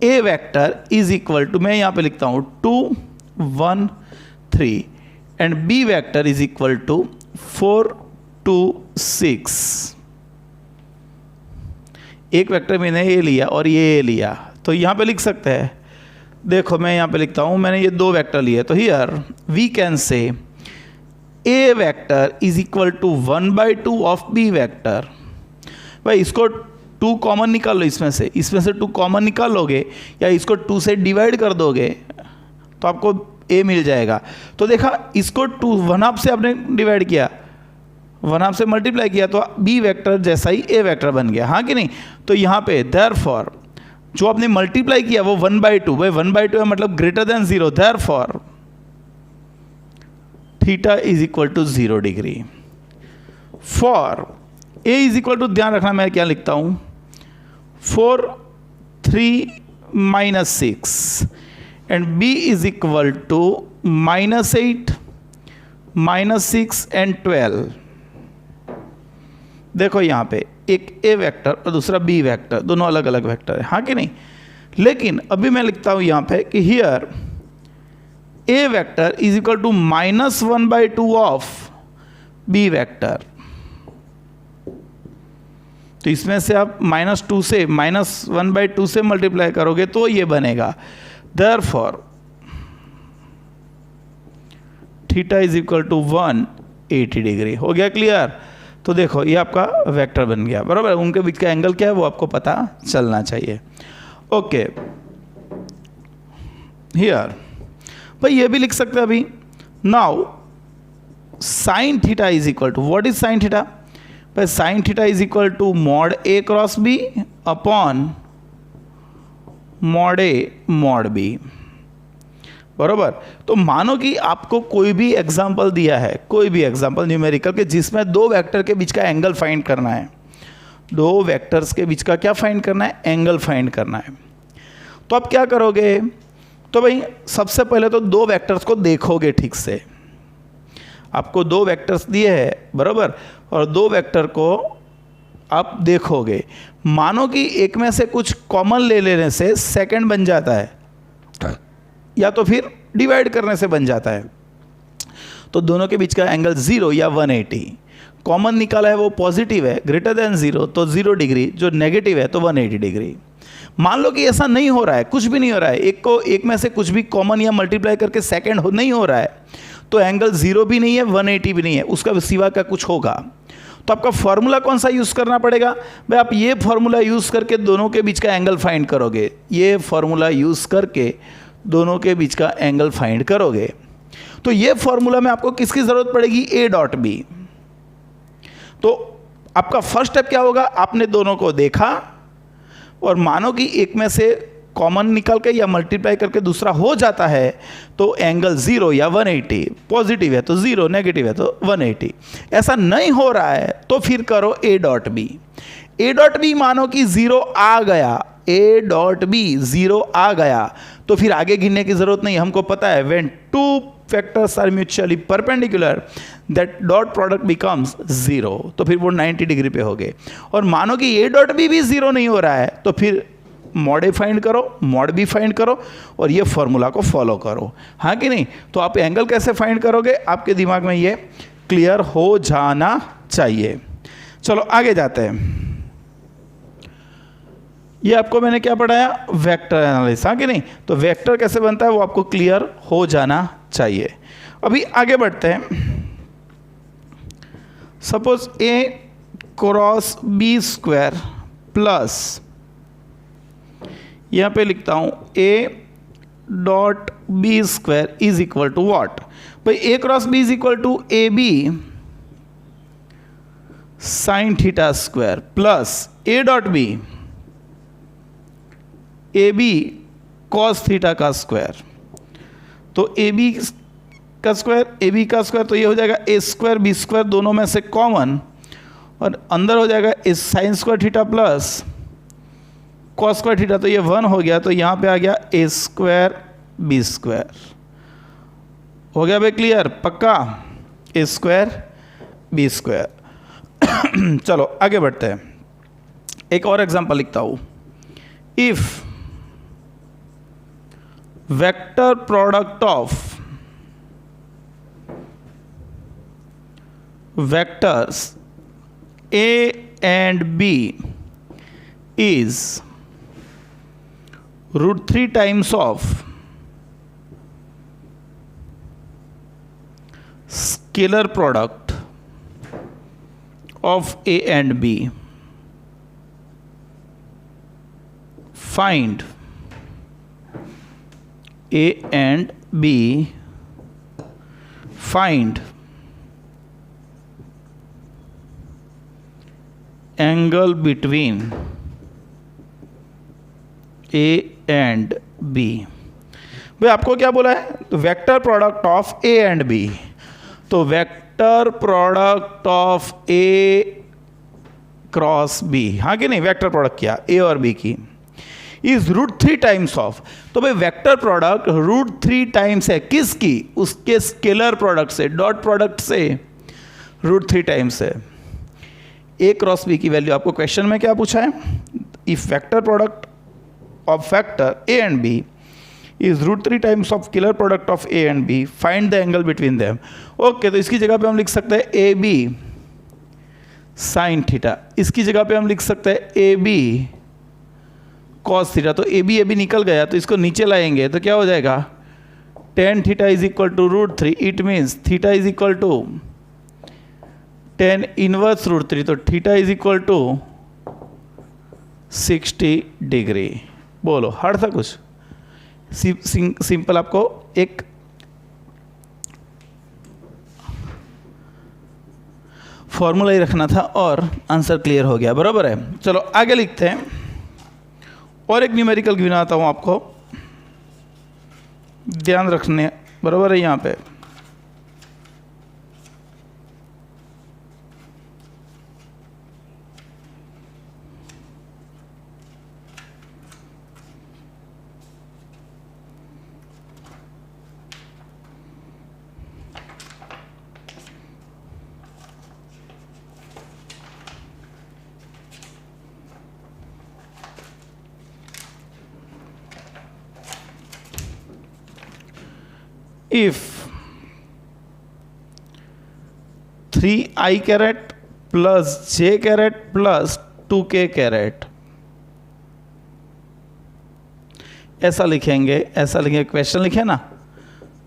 A vector is equal to, मैं यहां पे लिखता हूं 2 1 3, and B vector is equal to 4 2 6। एक वेक्टर मैंने ये लिया और ये लिया, तो यहां पे लिख सकते हैं, देखो मैं यहाँ पे लिखता हूँ, मैंने ये दो वेक्टर लिए, तो here we can say A vector is equal to 1/2 of B vector. भाई इसको 2 कॉमन निकाल लो, इसमें से 2 कॉमन निकाल लोगे या इसको 2 से डिवाइड कर दोगे तो आपको ए मिल जाएगा। तो देखा, इसको 1 हाफ से आपने डिवाइड किया, 1 हाफ से मल्टीप्लाई किया, तो बी वेक्टर जैसा ही ए वेक्टर बन गया, हाँ कि नहीं। तो यहाँ पे देयरफॉर जो आपने मल्टीप्लाई किया वो 1/2, भाई 1/2 है मतलब greater than 0, therefore theta is equal to 0 degree. For A is equal to, ध्यान रखना मैं क्या लिखता हूं, 4 3 -6 and B is equal to -8 -6 and 12। देखो यहाँ पे एक ए वेक्टर और दूसरा बी वेक्टर, दोनों अलग अलग वेक्टर है, हाँ कि नहीं। लेकिन अभी मैं लिखता हूँ यहाँ पे कि here A vector is equal to -1/2 of B vector. तो इसमें से आप -2 से -1/2 से मल्टीप्लाई करोगे तो ये बनेगा। Therefore theta is equal to 180 degree. हो गया क्लियर? तो देखो ये आपका वेक्टर बन गया, बराबर। उनके बीच का एंगल क्या है वो आपको पता चलना चाहिए। ओके, हियर भाई ये भी लिख सकते हैं अभी। Now sine theta is equal to, what is sine theta? भाई sine theta is equal to mod A cross B upon mod A mod B, बरोबर। तो मानो कि आपको कोई भी एग्जांपल दिया है, कोई भी एग्जांपल न्यूमेरिकल के, जिसमें दो वेक्टर के बीच का एंगल फाइंड करना है। दो वेक्टर्स के बीच का क्या फाइंड करना है? एंगल फाइंड करना है। तो आप क्या करोगे? तो भाई सबसे पहले तो दो वेक्टर्स को देखोगे ठीक से। आपको दो वेक्टर्स दिए हैं, बराबर, और दो वेक्टर को आप देखोगे। मानो कि एक में से कुछ कॉमन ले लेने से सेकंड बन जाता है, या तो फिर डिवाइड करने से बन जाता है। तो दोनों के बीच का एंगल 0 या 180। कॉमन निकाला है वो पॉजिटिव है, ग्रेटर देन 0 तो 0 डिग्री, जो नेगेटिव है तो 180 डिग्री। मान लो कि ऐसा नहीं हो रहा है, कुछ भी नहीं हो रहा है, एक में से कुछ भी कॉमन या मल्टीप्लाई करके सेकंड नहीं हो रहा है, तो एंगल 0 भी नहीं है, 180 भी नहीं है, उसका सिवा का कुछ होगा। तो आपका फॉर्मूला कौन सा यूज़ करना पड़ेगा? भाई आप ये फॉर्मूला यूज़ करके दोनों के बीच का एंगल फाइंड करोगे। ये फॉर्मूला यूज़ करके दोनों के बीच का एंगल फाइंड करोगे। तो ये फॉर्मूला में आपको किसकी ज़रूरत पड़ेगी? A dot B. तो आपका फर्स्ट स्टेप क्या होगा? आपने दोनों को देखा और मानो कि एक में से कॉमन निकल के या मल्टीप्लाई करके दूसरा हो जाता है, तो एंगल 0 या 180, पॉजिटिव है तो 0, नेगेटिव है तो 180। ऐसा नहीं हो रहा है तो फिर करो A dot B. A dot B मानो कि 0 आ गया, ए डॉट बी 0 आ गया, तो फिर आगे गिनने की जरूरत नहीं। हमको पता है when two factors are mutually perpendicular that dot product becomes 0, तो फिर वो 90 डिग्री पे हो गए। और मानो कि ए डॉट बी भी 0 नहीं हो रहा है, तो फिर मॉड ए फाइंड करो, मॉड बी फाइंड करो और ये फॉर्मूला को फॉलो करो। हाँ कि नहीं? तो आप एंगल कैसे फाइंड करोगे, आपके दिमाग में ये क्लियर हो जाना चाहिए। चलो आगे जाते हैं। ये आपको मैंने क्या पढ़ाया? Vector analysis. हाँ कि नहीं? तो वेक्टर कैसे बनता है वो आपको क्लियर हो जाना चाहिए। अभी आगे बढ़ते हैं। Suppose A cross B square plus, यहां पे लिखता हूं A dot B square is equal to what? भाई A cross B is equal to A B sine theta square plus A dot B A B cos theta का square. तो A B का square, A B का square, तो ये हो जाएगा ए square B square, दोनों में से कॉमन, और अंदर हो जाएगा A sine square theta plus cos square theta, तो ये 1 हो गया। तो यहाँ पे आ गया ए स्क्वायर बी स्क्वायर। हो गया भाई क्लियर? पक्का? ए स्क्वायर बी स्क्वायर। चलो आगे बढ़ते हैं। एक और एग्जांपल लिखता हूँ। If vector product of vectors A and B is √3 times of scalar product of A and B, find A and B, find angle between A and B. भाई आपको क्या बोला है? तो vector product of A and B. तो vector product of A cross B, हाँ कि नहीं? वेक्टर प्रोडक्ट किया ए और बी की, इज √3 टाइम्स ऑफ। तो भाई वेक्टर प्रोडक्ट √3 टाइम्स है किसकी? उसके स्केलर प्रोडक्ट से, डॉट प्रोडक्ट से √3 टाइम्स है। ए क्रॉस बी की वैल्यू आपको क्वेश्चन में क्या पूछा है? If vector product of vector A and B is √3 times of scalar product of A and B, find the angle between them. Okay, तो इसकी जगह पे हम लिख सकते हैं ए बी साइन थीटा, इसकी जगह पे हम लिख सकते हैं ए बी कॉस थीटा। तो ए बी निकल गया, तो इसको नीचे लाएंगे तो क्या हो जाएगा, tan theta is equal to √3। It means theta is equal to tan inverse √3, तो theta is equal to 60 degree. बोलो हार्ड था कुछ? सिंपल आपको एक फॉर्मूला ही रखना था और आंसर क्लियर हो गया, बराबर है। चलो आगे लिखते हैं, और एक न्यूमेरिकल गिनाता हूं आपको, ध्यान रखने, बराबर है। यहाँ पे if 3i caret plus j caret plus 2k caret, ऐसा लिखेंगे, ऐसा लिखेंगे, क्वेश्चन लिखे ना,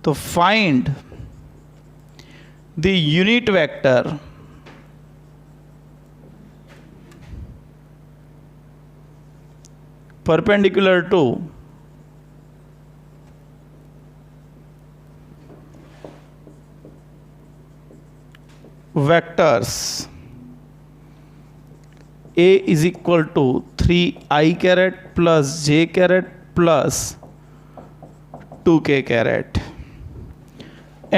तो find the unit vector perpendicular to vectors a is equal to 3i caret plus j caret plus 2k caret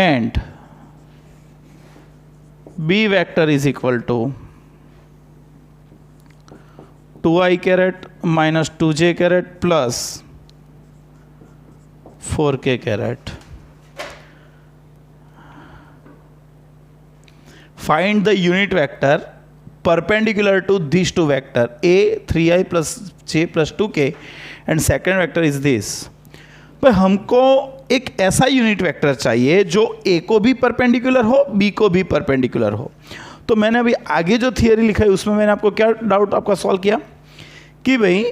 and b vector is equal to 2i caret minus 2j caret plus 4k caret. Find the unit vector perpendicular to these two vector a 3i plus j plus 2k and second vector is this. भाई हमको एक ऐसा unit vector चाहिए जो a को भी perpendicular हो, b को भी परपेंडिकुलर हो। तो मैंने अभी आगे जो थियरी लिखा है उसमें मैंने आपको क्या डाउट आपका सॉल्व किया कि भाई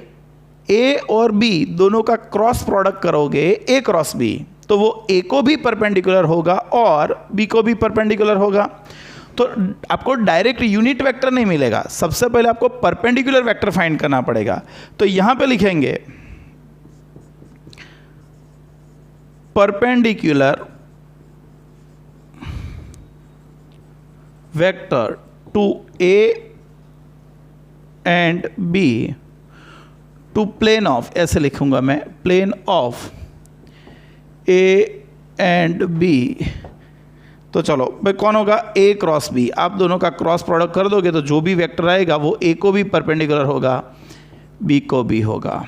a और b दोनों का क्रॉस प्रोडक्ट करोगे a क्रॉस b, तो वो a को भी परपेंडिकुलर होगा और b को भी परपेंडिकुलर होगा। तो आपको डायरेक्ट यूनिट वेक्टर नहीं मिलेगा, सबसे पहले आपको परपेंडिकुलर वेक्टर फाइंड करना पड़ेगा। तो यहां पे लिखेंगे perpendicular vector to A and B to plane of, ऐसे लिखूंगा मैं, plane of A and B. तो चलो भाई कौन होगा, a क्रॉस b, आप दोनों का क्रॉस प्रोडक्ट कर दोगे तो जो भी वेक्टर आएगा वो a को भी परपेंडिकुलर होगा, b को भी होगा।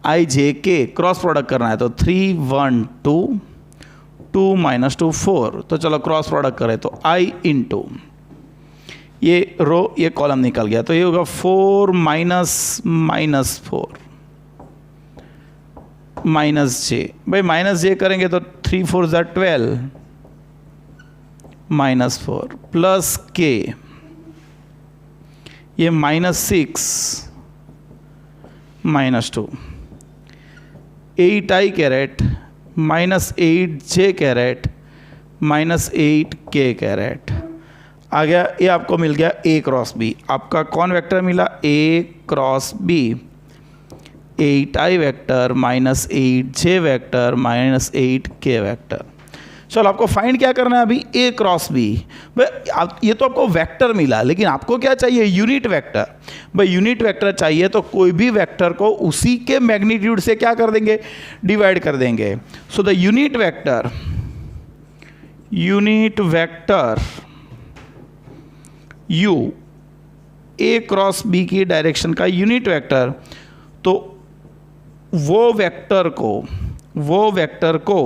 i j k cross product करना है तो 3 1 2 2 - 2 4, तो चलो क्रॉस प्रोडक्ट करें तो i इंटू ये रो ये कॉलम निकल गया, तो ये होगा 4 माइनस 4 माइनस j। भाई माइनस j करेंगे तो 3 4 = 12 -4 प्लस k, ये -6 -2, 8i caret minus 8j caret minus 8k caret आ गया। ये आपको मिल गया a क्रॉस b। आपका कौन वेक्टर मिला, a cross b, 8i vector minus 8j vector minus 8k vector. चलो आपको फाइंड क्या करना है अभी, a क्रॉस b। भाई ये तो आपको वेक्टर मिला, लेकिन आपको क्या चाहिए, यूनिट वेक्टर। भाई यूनिट वेक्टर चाहिए तो कोई भी वेक्टर को उसी के मैग्नीट्यूड से क्या कर देंगे, डिवाइड कर देंगे। So the unit vector u a cross b की डायरेक्शन का यूनिट वेक्टर, तो वो वेक्टर को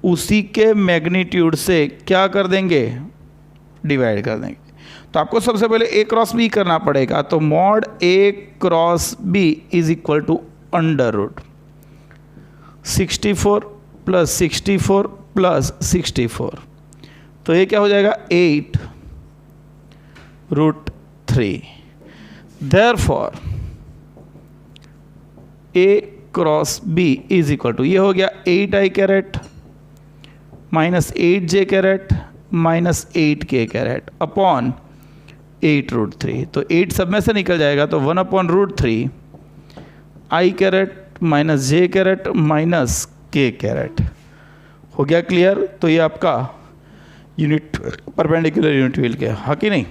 उसी के मैग्नीट्यूड से क्या कर देंगे, डिवाइड कर देंगे। तो आपको सबसे पहले a क्रॉस b करना पड़ेगा, तो mod a cross b is equal to √ 64 + 64 + 64, तो ये क्या हो जाएगा 8 √3। Therefore A cross B is equal to, ये हो गया 8i caret minus 8j caret minus 8k caret upon 8√3। तो 8 सब में से निकल जाएगा, तो 1/√3 i caret minus j caret minus k caret. हो गया क्लियर? तो ये आपका यूनिट परपेंडिकुलर यूनिट व्हील के, हाँ कि नहीं?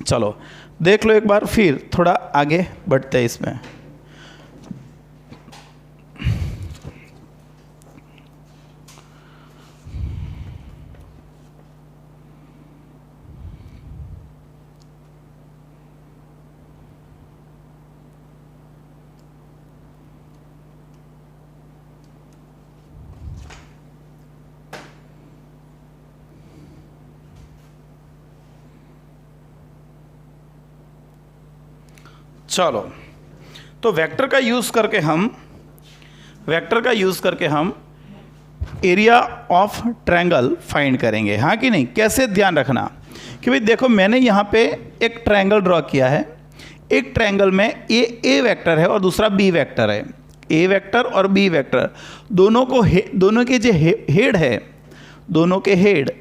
चलो देख लो एक बार, फिर थोड़ा आगे बढ़ते हैं इसमें। चलो, तो वेक्टर का यूज़ करके हम एरिया ऑफ ट्रायंगल फाइंड करेंगे, हाँ कि नहीं? कैसे? ध्यान रखना कि भाई देखो, मैंने यहाँ पे एक ट्रायंगल ड्रॉ किया है। एक ट्रायंगल में ए वेक्टर है और दूसरा बी वेक्टर है। ए वेक्टर और बी वेक्टर दोनों के जो हेड है, दोनों के हेड,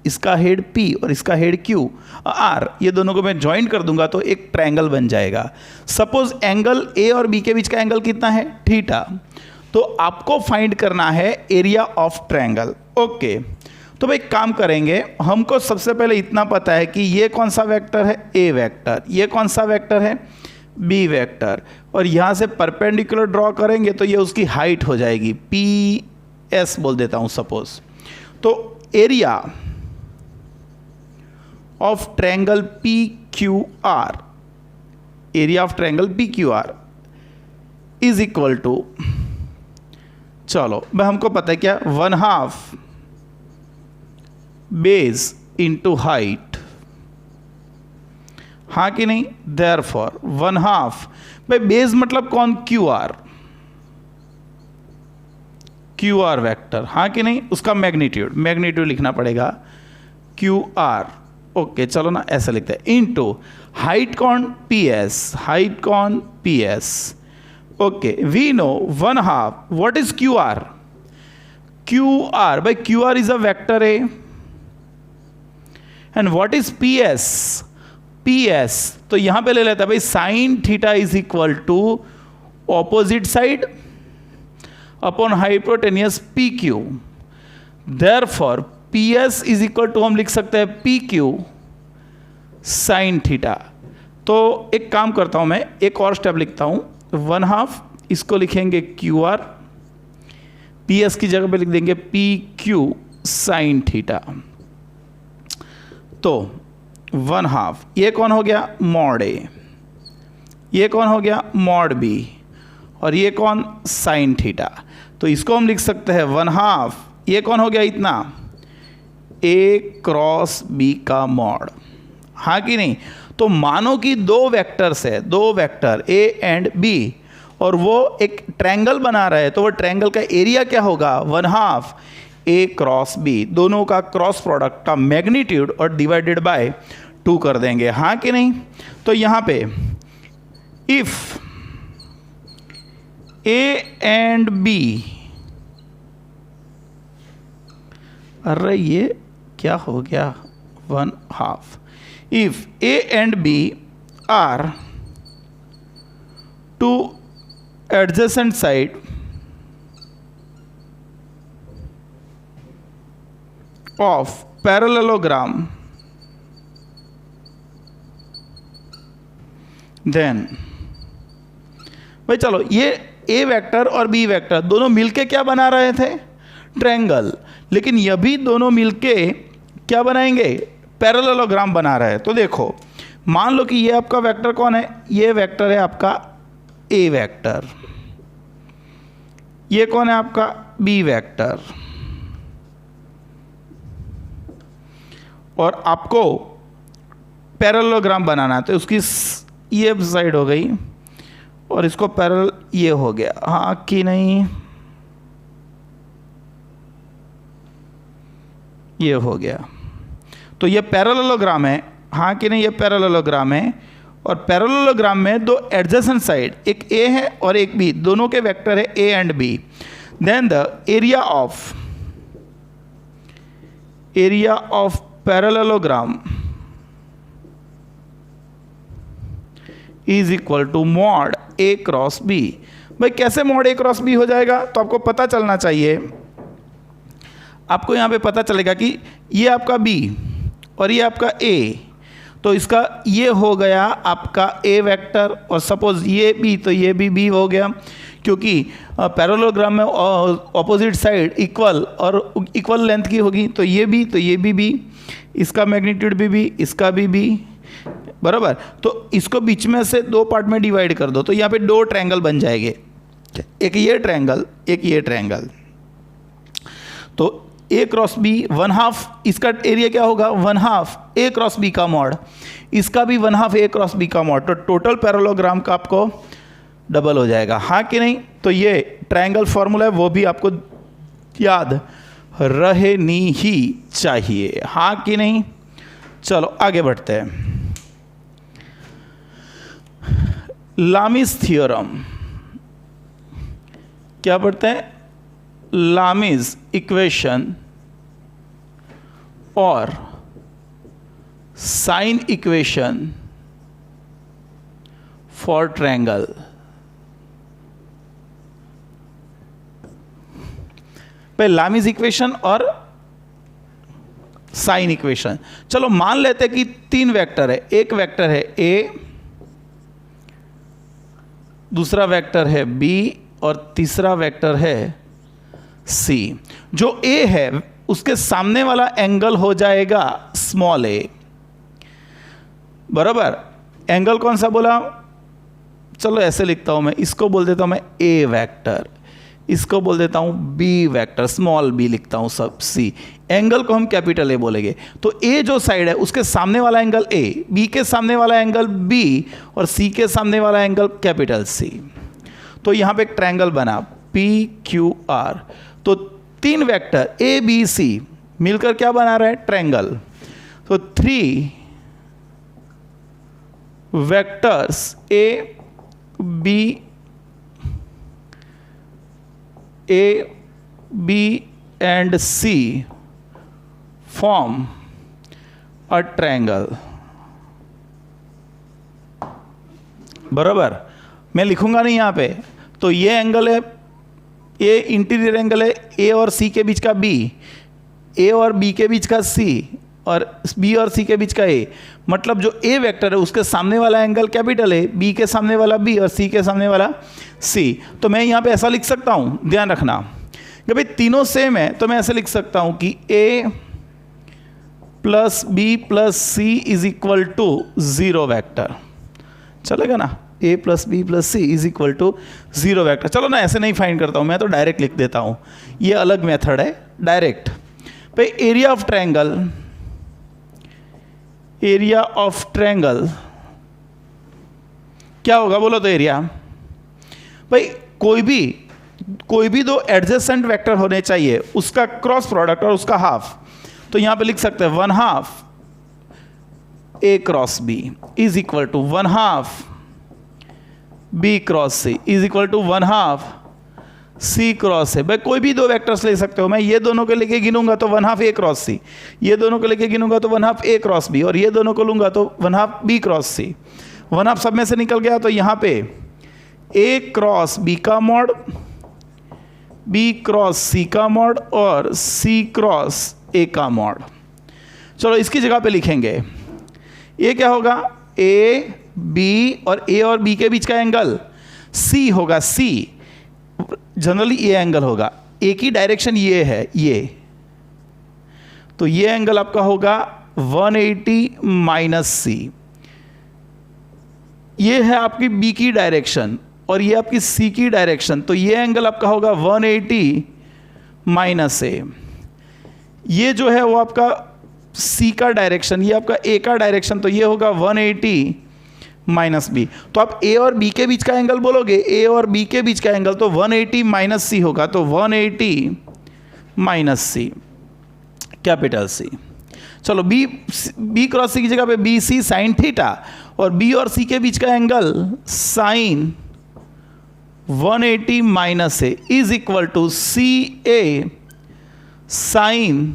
इसका हेड P और इसका हेड Q R, ये दोनों को मैं ज्वाइन कर दूंगा तो एक ट्रायंगल बन जाएगा। सपोज एंगल A और B के बीच का एंगल कितना है? थीटा। तो आपको फाइंड करना है एरिया ऑफ ट्रायंगल। ओके, तो भाई काम करेंगे, हमको सबसे पहले इतना पता है कि ये कौन सा वेक्टर है? A vector. ये कौन सा वेक्टर है? B vector. और यहाँ से परपेंडिकुलर ड्रॉ करेंगे तो ये उसकी हाइट हो जाएगी, PS बोल देता हूँ सपोज। तो area of triangle PQR, area of triangle PQR is equal to, चलो भाई हमको पता है क्या? 1/2 बेस इंटू हाइट, हाँ कि नहीं? देयरफॉर 1/2 भाई बेस मतलब कौन? QR वेक्टर, हाँ कि नहीं? उसका मैग्नीट्यूड लिखना पड़ेगा QR। ओके चलो ना, ऐसा लिखते हैं, इनटू हाइट कौन? PS। Okay, we know 1/2 what is QR? भाई QR is a vector A. And what is PS? तो यहां पे ले लेता है भाई sine theta is equal to opposite side upon hypotenuse PQ। Therefore PS is equal to हम लिख सकते हैं PQ साइन थीटा। तो एक काम करता हूं मैं, एक और स्टेप लिखता हूं, 1/2 इसको लिखेंगे QR, PS की जगह पे लिख देंगे PQ साइन थीटा। तो 1/2 ये कौन हो गया? Mod A। ये कौन हो गया? Mod B। और ये कौन? Sign theta. तो इसको हम लिख सकते हैं 1/2, ये कौन हो गया? इतना A क्रॉस B का मॉड, हाँ कि नहीं? तो मानो कि दो वेक्टर्स है, दो वेक्टर A एंड B, और वो एक ट्रायंगल बना रहे हैं, तो वो ट्रायंगल का एरिया क्या होगा? 1/2 A क्रॉस B, दोनों का क्रॉस प्रोडक्ट का मैग्नीट्यूड और डिवाइडेड बाय 2 कर देंगे, हाँ कि नहीं? तो यहाँ पे इफ A एंड B, अरे ये क्या हो गया? 1/2। If A and B are two adjacent side of parallelogram, then भाई चलो, ये A वेक्टर और B वेक्टर दोनों मिलके क्या बना रहे थे? ट्रायंगल। लेकिन ये भी दोनों मिलके क्या बनाएंगे? पैरेललोग्राम बना रहे हैं। तो देखो, मान लो कि ये आपका वेक्टर कौन है? ये वेक्टर है आपका A वेक्टर। ये कौन है आपका? B vector. और आपको पैरेललोग्राम बनाना है, तो उसकी ये साइड हो गई और इसको पैरेलल ये हो गया, हाँ कि नहीं? ये हो गया। तो ये पैरेललोग्राम है हाँ कि नहीं, ये पैरेललोग्राम है और पैरेललोग्राम में दो एडजेसेंट साइड, एक ए है और एक बी, दोनों के वेक्टर है A and B. Then the area of parallelogram is equal to mod A cross B. भाई कैसे मॉड ए क्रॉस बी हो जाएगा, तो आपको पता चलना चाहिए, आपको यहाँ पे पता चलेगा कि ये आपका बी और ये आपका ए, तो इसका ये हो गया आपका ए वेक्टर, और सपोज ये बी तो ये भी बी हो गया, क्योंकि पैरेललोग्राम में ऑपोजिट साइड इक्वल और इक्वल लेंथ की होगी, तो ये भी बी, इसका मैग्नीट्यूड भी, इसका भी बराबर। तो इसको बीच में से दो पार्ट में डिवाइड कर दो, तो यहाँ पे दो ट्रायंगल बन जाएंगे, एक ये ट्रायंगल, एक ये ट्रायंगल। तो ए क्रॉस बी 1/2, इसका एरिया क्या होगा 1/2 ए क्रॉस बी का मॉड, इसका भी 1/2 ए क्रॉस बी का मॉड, तो टोटल पैरेललोग्राम का आपको डबल हो जाएगा, हाँ कि नहीं। तो ये ट्रायंगल फॉर्मूला है, वो भी आपको याद रहनी ही चाहिए, हाँ कि नहीं। चलो आगे बढ़ते हैं। लामीज थ्योरम, क्या पढ़ते हैं, लामीज इक्वेशन और साइन इक्वेशन फॉर ट्रायंगल। पहले लामीज इक्वेशन और साइन इक्वेशन। चलो मान लेते हैं कि तीन वेक्टर है, एक वेक्टर है ए, दूसरा वेक्टर है बी और तीसरा वेक्टर है सी। जो ए है उसके सामने वाला एंगल हो जाएगा स्मॉल ए, बराबर। एंगल कौन सा बोला, चलो ऐसे लिखता हूं मैं, इसको बोल देता हूं मैं ए वेक्टर, इसको बोल देता हूं बी वेक्टर, स्मॉल बी लिखता हूं सब सी। एंगल को हम कैपिटल ए बोलेंगे। तो ए जो साइड है उसके सामने वाला एंगल ए, बी के सामने वाला एंगल बी और सी के सामने वाला एंगल कैपिटल सी। तो यहां पे एक ट्रायंगल बना पी क्यू आर। तो तीन वेक्टर ए बी सी मिलकर क्या बना रहा है, ट्रायंगल। तो 3 vectors A B and C form a triangle, बराबर। मैं लिखूंगा नहीं यहां पे, तो ये एंगल है, ये इंटीरियर एंगल है ए और सी के बीच का बी, ए और बी के बीच का सी, और बी और सी के बीच का ए। मतलब जो ए वेक्टर है उसके सामने वाला एंगल कैपिटल है, बी के सामने वाला बी और सी के सामने वाला सी। तो मैं यहाँ पे ऐसा लिख सकता हूँ, ध्यान रखना कि भाई तीनों सेम है, तो मैं ऐसे लिख सकता हूँ कि A plus B plus C is equal to 0 vector. चलेगा ना, A plus B plus C is equal to 0 vector. चलो ना ऐसे नहीं फाइंड करता हूँ मैं, तो डायरेक्ट लिख देता हूँ, ये अलग मेथड है डायरेक्ट। भाई area of triangle, area of triangle क्या होगा बोलो तो एरिया। भाई कोई भी दो एडजेसेंट वेक्टर होने चाहिए, उसका क्रॉस प्रोडक्ट और उसका हाफ। तो यहां पे लिख सकते हैं 1/2 A cross B is equal to 1/2 B cross C is equal to 1/2 C cross है। भाई कोई भी दो वेक्टर्स ले सकते हो, मैं ये दोनों को लेके गिनूंगा तो 1/2 ए क्रॉस सी, ये दोनों को लेके गिनूंगा तो 1/2 ए क्रॉस बी, और ये दोनों को लूंगा तो 1/2 बी क्रॉस सी। 1/2 सब में से निकल गया, तो यहाँ पे ए क्रॉस बी का मॉड, बी क्रॉस सी का मॉड और सी क्रॉस ए का मॉड। चलो इसकी जगह पे लिखेंगे, ये क्या होगा, ए बी और ए और बी के बीच का एंगल सी होगा, सी जनरली ये एंगल होगा, एक ही डायरेक्शन ये है ये, तो ये एंगल आपका होगा 180 माइनस सी। ये है आपकी बी की डायरेक्शन और ये आपकी सी की डायरेक्शन, तो ये एंगल आपका होगा 180 माइनस ए। ये जो है वो आपका सी का डायरेक्शन, ये आपका ए का डायरेक्शन, तो ये होगा 180 माइनस बी। तो आप ए और बी के बीच का एंगल बोलोगे, ए और बी के बीच का एंगल तो 180 माइनस सी होगा, तो 180 माइनस सी कैपिटल सी। चलो बी क्रॉस सी की जगह पे बी सी साइन थीटा, और बी और सी के बीच का angle sine 180 minus A is equal to C A sine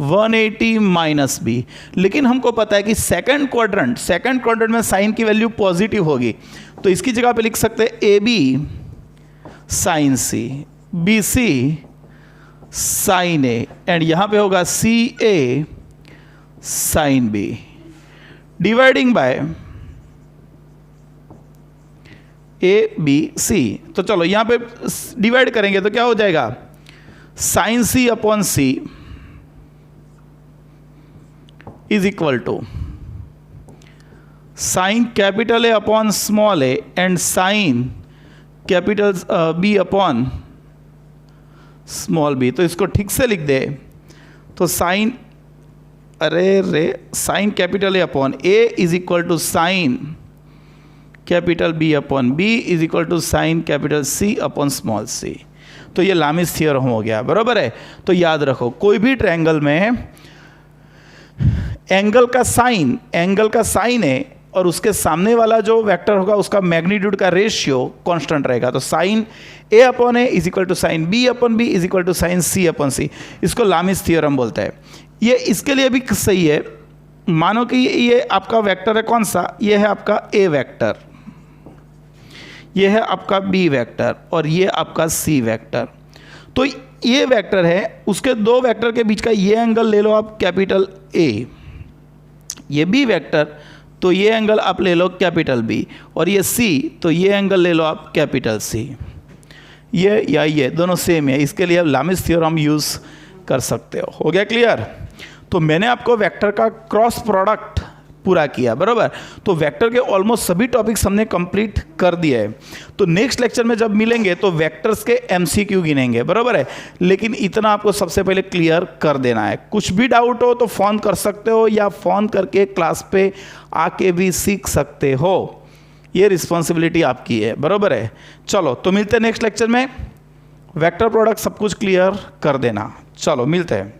180 minus B. लेकिन हमको पता है कि सेकंड क्वाड्रेंट में साइन की वैल्यू पॉजिटिव होगी, तो इसकी जगह पे लिख सकते हैं A B sine C, B C sine A, and यहां पे होगा C A sine B, dividing by A B सी। तो चलो यहां पे डिवाइड करेंगे तो क्या हो जाएगा, sine C upon C is equal to sine capital A upon small A and sine capital B upon small B. तो इसको ठीक से लिख दे तो sine sine capital A upon A is equal to sine capital B upon B is equal to sine capital C upon small C. तो ये लामिस theorem हो गया, बराबर है। तो याद रखो कोई भी ट्रायंगल में एंगल का साइन है और उसके सामने वाला जो वेक्टर होगा उसका मैग्नीट्यूड का रेशियो कांस्टेंट रहेगा। तो sine A upon A is equal to sine B upon B is equal to sine C upon C. इसको लामिस थ्योरम बोलते हैं। ये इसके लिए भी सही है। मानो कि ये आपका वेक्टर है, कौन सा, ये है आपका ए वेक्टर, ये है आपका बी वेक्टर और ये आपका सी वेक्टर। तो ये वेक्टर है, उसके दो वेक्टर के बीच का ये एंगल ले लो आप कैपिटल ए, ये बी वेक्टर तो ये एंगल आप ले लो कैपिटल बी, और ये सी तो ये एंगल ले लो आप कैपिटल सी। ये या ये दोनों सेम है, इसके लिए आप लामिस थ्योरम यूज़ कर सकते हो गया क्लियर। तो मैंने आपको वेक्टर का क्रॉस प्रोडक्ट पूरा किया, बराबर। तो वेक्टर के ऑलमोस्ट सभी टॉपिक्स हमने कंप्लीट कर दिए हैं। तो नेक्स्ट लेक्चर में जब मिलेंगे तो वेक्टर्स के एमसीक्यू गिनेंगे, बराबर है। लेकिन इतना आपको सबसे पहले क्लियर कर देना है। कुछ भी डाउट हो तो फ़ोन कर सकते हो या फ़ोन करके क्लास पे आके भी सीख सकते हो। ये रिस्पॉन्सिबिलिटी आपकी है, बराबर है। चलो तो मिलते हैं नेक्स्ट लेक्चर में। वेक्टर प्रोडक्ट सब कुछ क्लियर कर देना। चलो मिलते हैं।